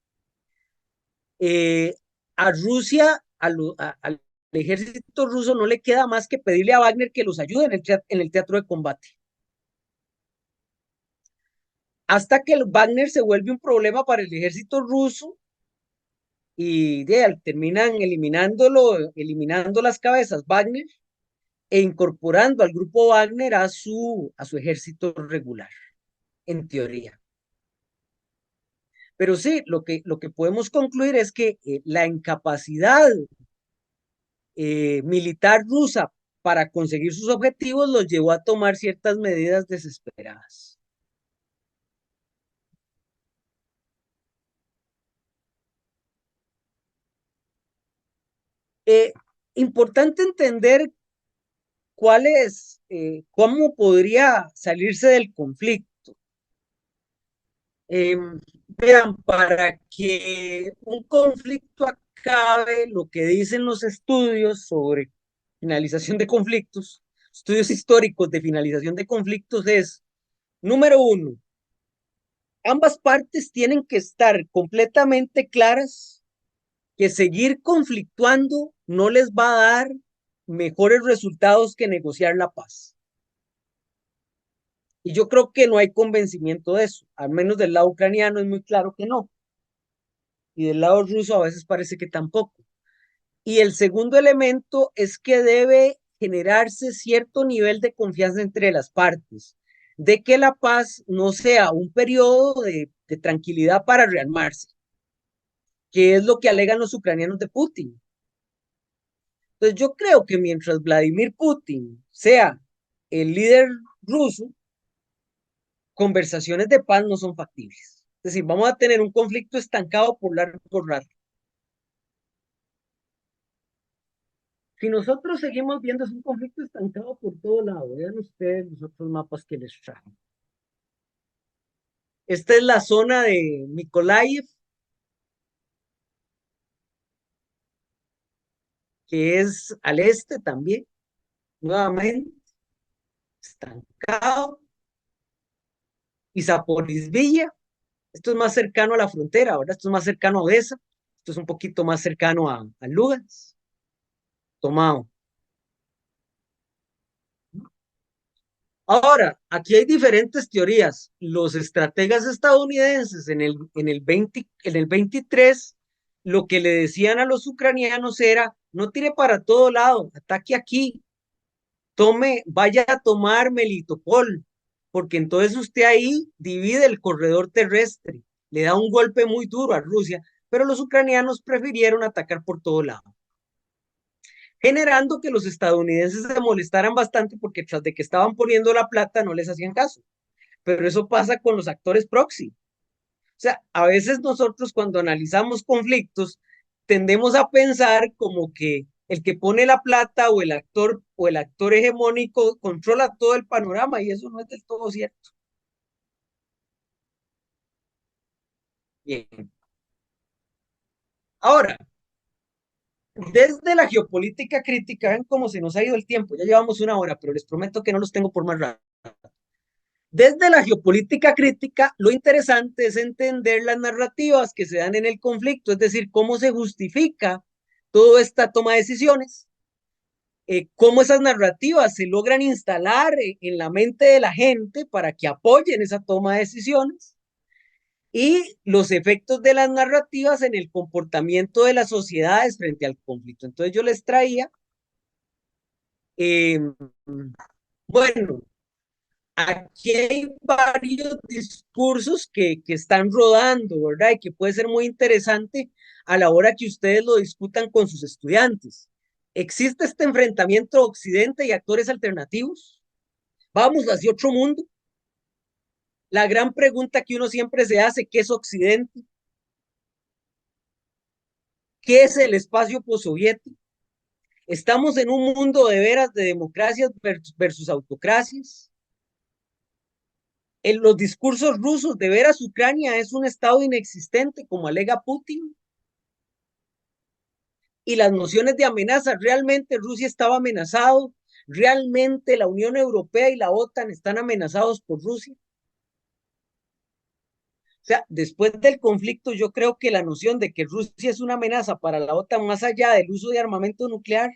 a Rusia, al ejército ruso no le queda más que pedirle a Wagner que los ayude en el teatro de combate. Hasta que el Wagner se vuelve un problema para el ejército ruso y terminan eliminando las cabezas Wagner e incorporando al grupo Wagner a su ejército regular, en teoría. Pero sí, lo que podemos concluir es que la incapacidad militar rusa para conseguir sus objetivos los llevó a tomar ciertas medidas desesperadas. Importante entender cómo podría salirse del conflicto. Vean, para que un conflicto acabe, lo que dicen los estudios sobre finalización de conflictos, estudios históricos de finalización de conflictos es, número uno, ambas partes tienen que estar completamente claras que seguir conflictuando no les va a dar mejores resultados que negociar la paz. Y yo creo que no hay convencimiento de eso, al menos del lado ucraniano es muy claro que no. Y del lado ruso a veces parece que tampoco. Y el segundo elemento es que debe generarse cierto nivel de confianza entre las partes, de que la paz no sea un periodo de tranquilidad para rearmarse, que es lo que alegan los ucranianos de Putin. Entonces yo creo que mientras Vladimir Putin sea el líder ruso, conversaciones de paz no son factibles. Es decir, vamos a tener un conflicto estancado por largo rato. Si nosotros seguimos viendo, es un conflicto estancado por todo lado. Vean ustedes los otros mapas que les trajo. Esta es la zona de Mykolaiv, que es al este también, nuevamente, estancado. Y Zaporizhzhia, esto es más cercano a la frontera, ¿verdad? Esto es más cercano a Odessa, esto es un poquito más cercano a Lugansk, tomado. Ahora, aquí hay diferentes teorías. Los estrategas estadounidenses en el 23, lo que le decían a los ucranianos era, no tire para todo lado, ataque aquí, vaya a tomar Melitopol, porque entonces usted ahí divide el corredor terrestre, le da un golpe muy duro a Rusia, pero los ucranianos prefirieron atacar por todo lado, generando que los estadounidenses se molestaran bastante porque tras de que estaban poniendo la plata no les hacían caso. Pero eso pasa con los actores proxy. O sea, a veces nosotros cuando analizamos conflictos tendemos a pensar como que el que pone la plata o el actor o el actor hegemónico controla todo el panorama y eso no es del todo cierto. Bien. Ahora, desde la geopolítica crítica, ven cómo se nos ha ido el tiempo, ya llevamos 1 hora, pero les prometo que no los tengo por más rato. Desde la geopolítica crítica, lo interesante es entender las narrativas que se dan en el conflicto, es decir, cómo se justifica toda esta toma de decisiones, cómo esas narrativas se logran instalar en la mente de la gente para que apoyen esa toma de decisiones y los efectos de las narrativas en el comportamiento de las sociedades frente al conflicto. Entonces yo les traía, eh, bueno, aquí hay varios discursos que están rodando, ¿verdad? Y que puede ser muy interesante a la hora que ustedes lo discutan con sus estudiantes. ¿Existe este enfrentamiento Occidente y actores alternativos? ¿Vamos hacia otro mundo? La gran pregunta que uno siempre se hace, ¿qué es Occidente? ¿Qué es el espacio postsoviético? ¿Estamos en un mundo de veras de democracias versus autocracias? En los discursos rusos, ¿de veras Ucrania es un estado inexistente, como alega Putin? Y las nociones de amenaza, ¿realmente Rusia estaba amenazado? ¿Realmente la Unión Europea y la OTAN están amenazados por Rusia? O sea, después del conflicto, yo creo que la noción de que Rusia es una amenaza para la OTAN, más allá del uso de armamento nuclear,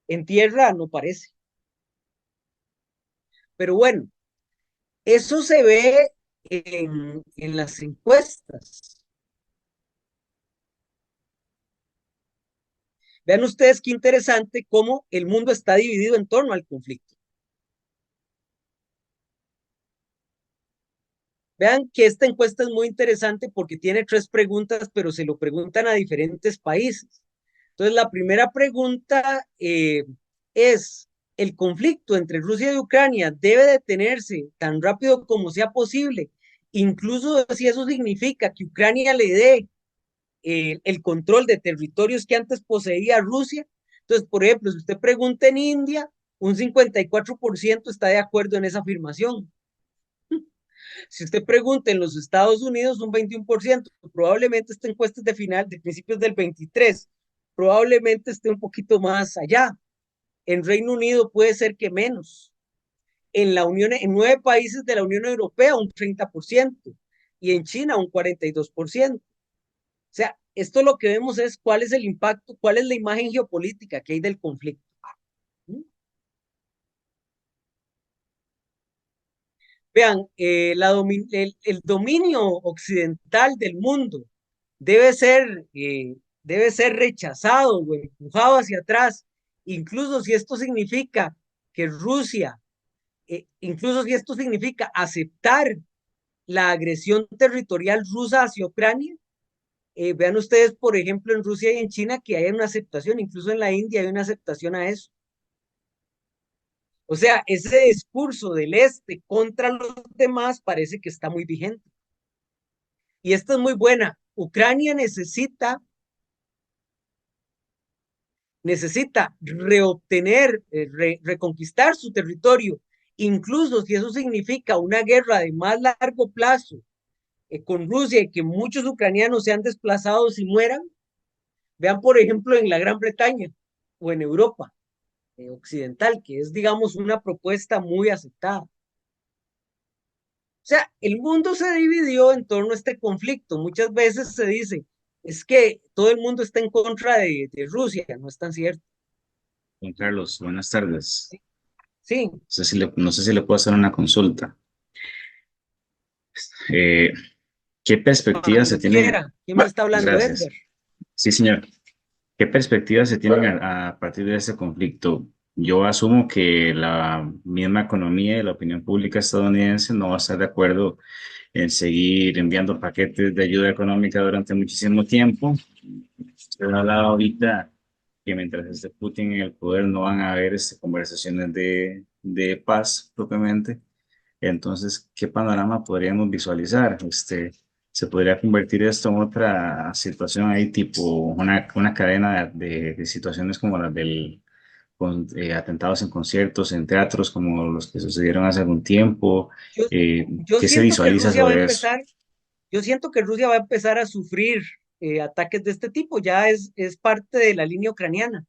en tierra no parece. Pero bueno, eso se ve en las encuestas. Vean ustedes qué interesante cómo el mundo está dividido en torno al conflicto. Vean que esta encuesta es muy interesante porque tiene 3 preguntas, pero se lo preguntan a diferentes países. Entonces, la primera pregunta es, ¿el conflicto entre Rusia y Ucrania debe detenerse tan rápido como sea posible? Incluso si eso significa que Ucrania le dé el control de territorios que antes poseía Rusia. Entonces, por ejemplo, si usted pregunta en India, un 54% está de acuerdo en esa afirmación. Si usted pregunta en los Estados Unidos, un 21%, probablemente esta encuesta es de final, de principios del 23, probablemente esté un poquito más allá. En Reino Unido puede ser que menos. En 9 países de la Unión Europea, un 30%, y en China, un 42%. O sea, esto lo que vemos es cuál es el impacto, cuál es la imagen geopolítica que hay del conflicto. Vean, el dominio occidental del mundo debe debe ser rechazado o empujado hacia atrás, incluso si esto significa que Rusia, incluso si esto significa aceptar la agresión territorial rusa hacia Ucrania. Vean ustedes, por ejemplo, en Rusia y en China que hay una aceptación, incluso en la India hay una aceptación a eso. O sea, ese discurso del este contra los demás parece que está muy vigente. Y esta es muy buena. Ucrania necesita reobtener, reconquistar su territorio, incluso si eso significa una guerra de más largo plazo con Rusia y que muchos ucranianos sean desplazados y mueran. Vean, por ejemplo, en la Gran Bretaña o en Europa occidental, que es, digamos, una propuesta muy aceptada. O sea, el mundo se dividió en torno a este conflicto. Muchas veces se dice, es que todo el mundo está en contra de Rusia, no es tan cierto. Juan Carlos, buenas tardes. Sí, No sé si le puedo hacer una consulta. Eh, ¿Qué perspectivas se cuando tienen? quiera. ¿Quién me está hablando, Gracias. Edgar? Sí, señor. ¿Qué perspectivas se tienen a partir de ese conflicto? Yo asumo que la misma economía y la opinión pública estadounidense no va a estar de acuerdo en seguir enviando paquetes de ayuda económica durante muchísimo tiempo. Se ha hablado ahorita que mientras esté Putin en el poder no van a haber conversaciones de paz propiamente. Entonces, ¿qué panorama podríamos visualizar? ¿Se podría convertir esto en otra situación ahí, tipo una cadena de situaciones como las atentados en conciertos, en teatros, como los que sucedieron hace algún tiempo. Yo, yo ¿Qué se siento que visualiza Rusia va a sobre eso? empezar, yo siento que Rusia va a empezar a sufrir ataques de este tipo, ya es parte de la línea ucraniana,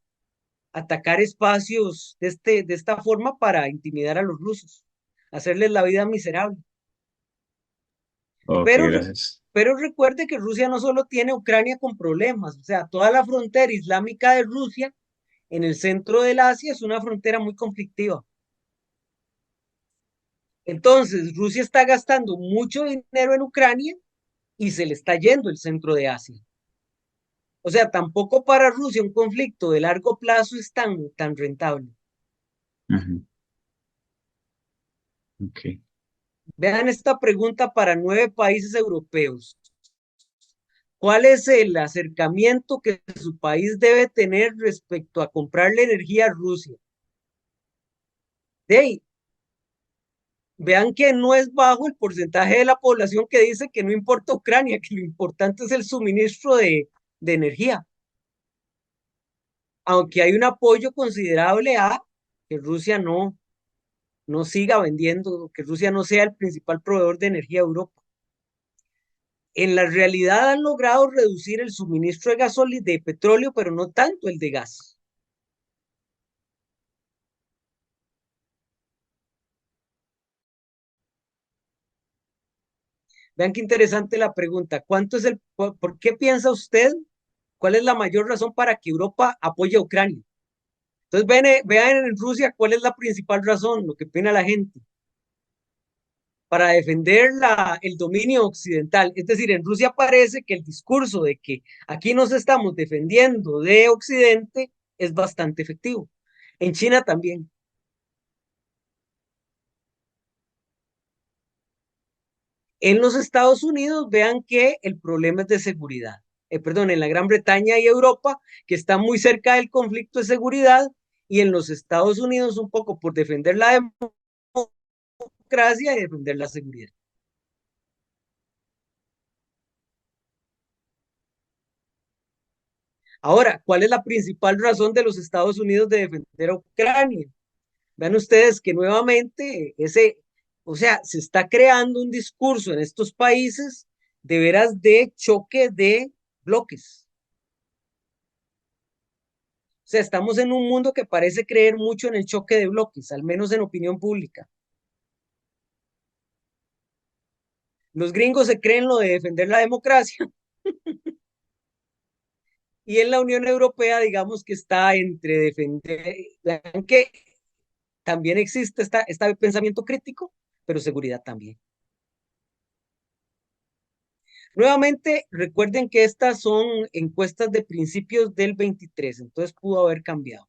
atacar espacios de esta forma para intimidar a los rusos, hacerles la vida miserable. Ok, Pero, gracias. pero recuerde que Rusia no solo tiene Ucrania con problemas, o sea, toda la frontera islámica de Rusia en el centro del Asia es una frontera muy conflictiva. Entonces, Rusia está gastando mucho dinero en Ucrania y se le está yendo el centro de Asia. O sea, tampoco para Rusia un conflicto de largo plazo es tan rentable. Ujú. Ok. Vean esta pregunta para 9 países europeos. ¿Cuál es el acercamiento que su país debe tener respecto a comprarle energía a Rusia? De ahí, vean que no es bajo el porcentaje de la población que dice que no importa Ucrania, que lo importante es el suministro de energía. Aunque hay un apoyo considerable a que Rusia no siga vendiendo, que Rusia no sea el principal proveedor de energía a Europa. En la realidad han logrado reducir el suministro de gasolina, de petróleo, pero no tanto el de gas. Vean qué interesante la pregunta. ¿Por qué piensa usted? ¿Cuál es la mayor razón para que Europa apoye a Ucrania? Entonces vean en Rusia cuál es la principal razón, lo que opina la gente, para defender el dominio occidental. Es decir, en Rusia parece que el discurso de que aquí nos estamos defendiendo de Occidente es bastante efectivo. En China también. En los Estados Unidos, vean que el problema es de seguridad. Perdón, en la Gran Bretaña y Europa, que está muy cerca del conflicto de seguridad, y en los Estados Unidos un poco por defender la democracia y defender la seguridad. Ahora, ¿cuál es la principal razón de los Estados Unidos de defender a Ucrania? Vean ustedes que nuevamente o sea, se está creando un discurso en estos países de veras de choque de bloques. O sea, estamos en un mundo que parece creer mucho en el choque de bloques, al menos en opinión pública. Los gringos se creen lo de defender la democracia y en la Unión Europea, digamos que está entre defender, que también existe este pensamiento crítico, pero seguridad también. Nuevamente, recuerden que estas son encuestas de principios del 23, entonces pudo haber cambiado.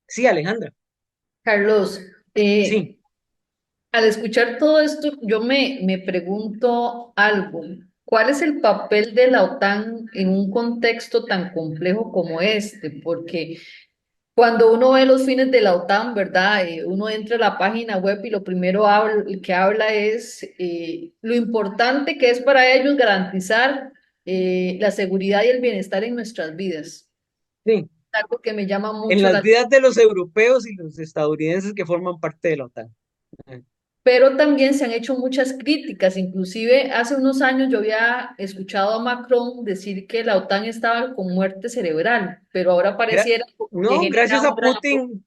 Sí, Alejandra. Carlos, Sí. al escuchar todo esto, yo me pregunto algo. ¿Cuál es el papel de la OTAN en un contexto tan complejo como este? Porque cuando uno ve los fines de la OTAN, ¿verdad? Uno entra a la página web y lo primero que habla es lo importante que es para ellos garantizar la seguridad y el bienestar en nuestras vidas. Sí. Algo que me llama En mucho las la vidas de los europeos y los estadounidenses que forman parte de la OTAN. pero también se han hecho muchas críticas, inclusive hace unos años yo había escuchado a Macron decir que la OTAN estaba con muerte cerebral, pero ahora pareciera que No, genera gracias a otra. Putin.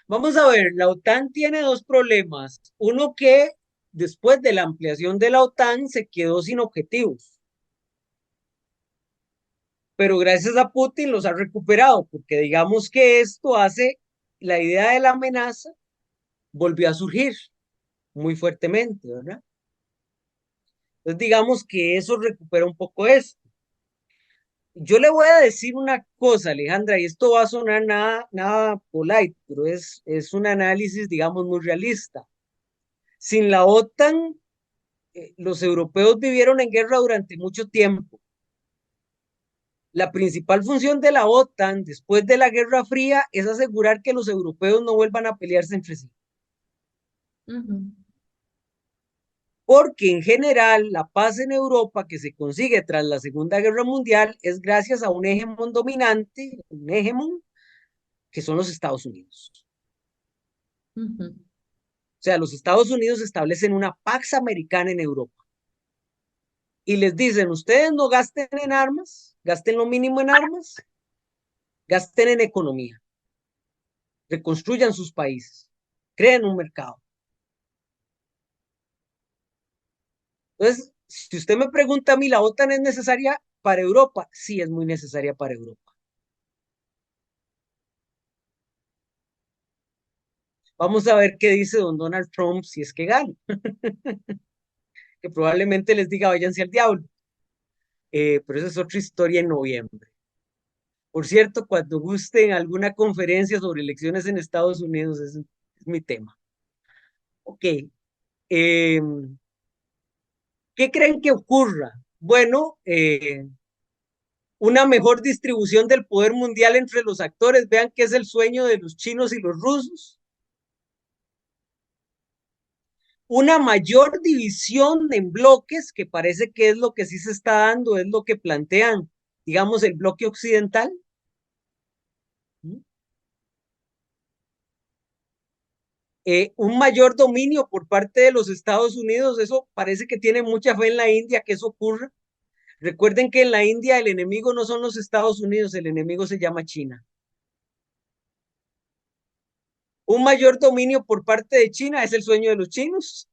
Vamos a ver, la OTAN tiene dos problemas. Uno que después de la ampliación de la OTAN se quedó sin objetivos, pero gracias a Putin los ha recuperado, porque digamos que esto hace la idea de la amenaza volvió a surgir muy fuertemente, ¿verdad? Entonces digamos que eso recupera un poco esto. Yo le voy a decir una cosa, Alejandra, y esto va a sonar nada polite, pero es un análisis, digamos, muy realista. Sin la OTAN, los europeos vivieron en guerra durante mucho tiempo. La principal función de la OTAN después de la Guerra Fría es asegurar que los europeos no vuelvan a pelearse entre sí. porque en general la paz en Europa que se consigue tras la Segunda Guerra Mundial es gracias a un hegemón dominante, un hegemón, que son los Estados Unidos. Ujú. O sea, los Estados Unidos establecen una Pax Americana en Europa y les dicen, ustedes no gasten en armas, gasten lo mínimo en armas, gasten en economía, reconstruyan sus países, creen un mercado. Entonces, si usted me pregunta a mí, ¿la OTAN es necesaria para Europa? Sí, es muy necesaria para Europa. Vamos a ver qué dice don Donald Trump si es que gana, que probablemente les diga váyanse al diablo. Pero esa es otra historia en noviembre. Por cierto, cuando gusten alguna conferencia sobre elecciones en Estados Unidos, es mi tema. Ok. Eh, ¿Qué creen que ocurra? Bueno, una mejor distribución del poder mundial entre los actores. Vean que es el sueño de los chinos y los rusos. Una mayor división en bloques, que parece que es lo que sí se está dando, es lo que plantean, digamos, el bloque occidental. Un mayor dominio por parte de los Estados Unidos, eso parece que tiene mucha fe en la India que eso ocurra. Recuerden que en la India el enemigo no son los Estados Unidos, el enemigo se llama China. Un mayor dominio por parte de China es el sueño de los chinos.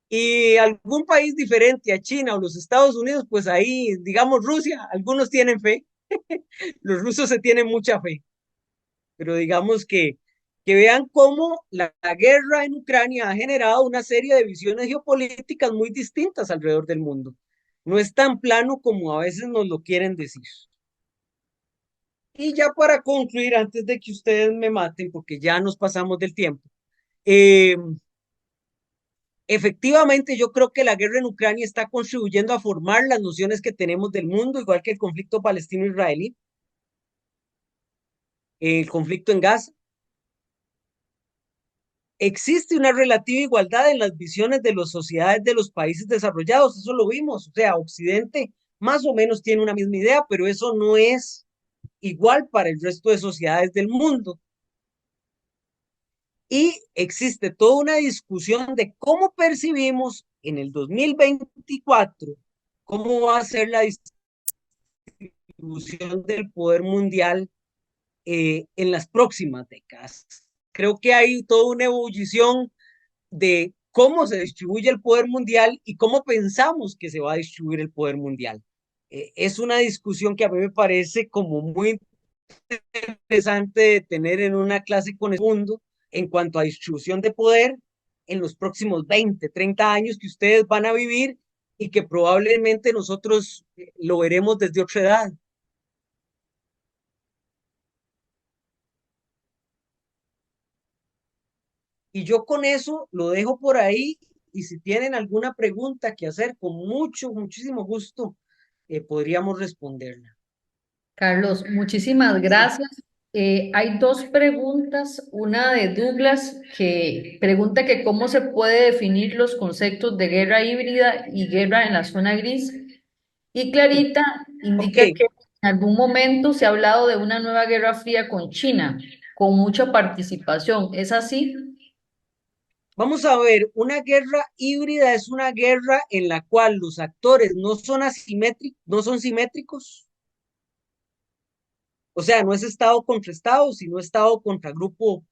Y algún país diferente a China o los Estados Unidos, pues ahí, digamos Rusia, algunos tienen fe, los rusos se tienen mucha fe, pero digamos que vean cómo la guerra en Ucrania ha generado una serie de visiones geopolíticas muy distintas alrededor del mundo. No es tan plano como a veces nos lo quieren decir. Y ya para concluir, antes de que ustedes me maten, porque ya nos pasamos del tiempo, eh, efectivamente yo creo que la guerra en Ucrania está contribuyendo a formar las nociones que tenemos del mundo, igual que el conflicto palestino-israelí, el conflicto en Gaza. Existe una relativa igualdad en las visiones de las sociedades de los países desarrollados, eso lo vimos, o sea, Occidente más o menos tiene una misma idea, pero eso no es igual para el resto de sociedades del mundo. Y existe toda una discusión de cómo percibimos en el 2024, cómo va a ser la distribución del poder mundial en las próximas décadas. Creo que hay toda una ebullición de cómo se distribuye el poder mundial y cómo pensamos que se va a distribuir el poder mundial. Es una discusión que a mí me parece como muy interesante de tener en una clase con el mundo en cuanto a distribución de poder en los próximos 20, 30 años que ustedes van a vivir y que probablemente nosotros lo veremos desde otra edad. Y yo con eso lo dejo por ahí y si tienen alguna pregunta que hacer, con muchísimo gusto podríamos responderla. Carlos, muchísimas gracias. Hay dos preguntas, una de Douglas que pregunta que cómo se puede definir los conceptos de guerra híbrida y guerra en la zona gris. Y Clarita Ok, indica que en algún momento se ha hablado de una nueva guerra fría con China, con mucha participación. ¿Es así? vamos a ver, una guerra híbrida es una guerra en la cual los actores no son asimétricos, no son simétricos. O sea, no es Estado contra Estado, sino Estado contra grupo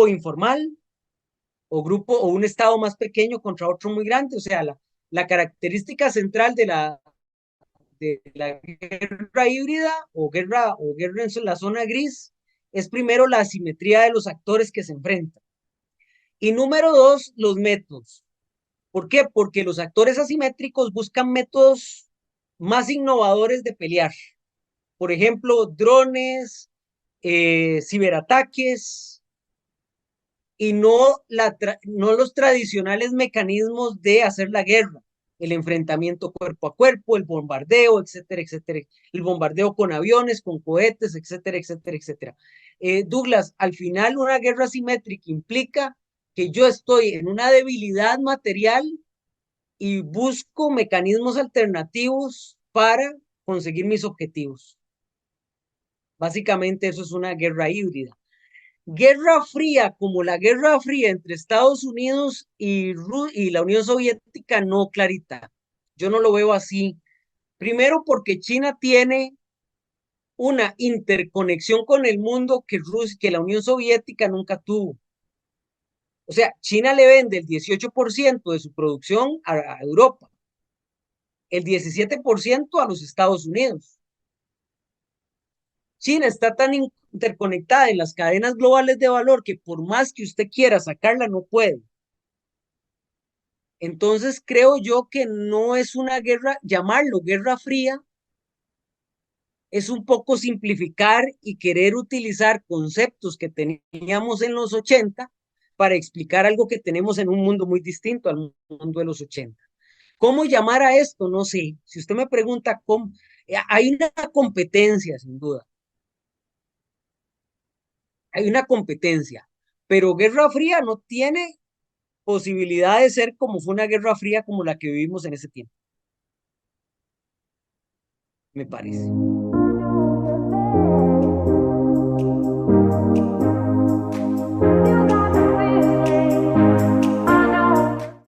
informal o grupo o un Estado más pequeño contra otro muy grande. O sea, la característica central de la guerra híbrida o guerra en la zona gris es primero la asimetría de los actores que se enfrentan. Y número dos, los métodos. ¿Por qué? Porque los actores asimétricos buscan métodos más innovadores de pelear. Por ejemplo, drones, ciberataques y no los tradicionales mecanismos de hacer la guerra. el enfrentamiento cuerpo a cuerpo, el bombardeo, etcétera, etcétera, el bombardeo con aviones, con cohetes, etcétera, etcétera, etcétera. Douglas, al final una guerra asimétrica implica que yo estoy en una debilidad material y busco mecanismos alternativos para conseguir mis objetivos. Básicamente eso es una guerra híbrida. Guerra fría, como la Guerra Fría entre Estados Unidos y la Unión Soviética, no, Clarita. Yo no lo veo así. Primero porque China tiene una interconexión con el mundo que la Unión Soviética nunca tuvo. O sea, China le vende el 18% de su producción a Europa, el 17% a los Estados Unidos. China está tan interconectada en las cadenas globales de valor que por más que usted quiera sacarla, no puede. Entonces creo yo que no es una guerra, llamarlo guerra fría, es un poco simplificar y querer utilizar conceptos que teníamos en los 80 para explicar algo que tenemos en un mundo muy distinto al mundo de los 80. ¿Cómo llamar a esto? No sé. Si usted me pregunta cómo, hay una competencia, sin duda. Hay una competencia, pero Guerra Fría no tiene posibilidad de ser como fue una Guerra Fría como la que vivimos en ese tiempo, me parece.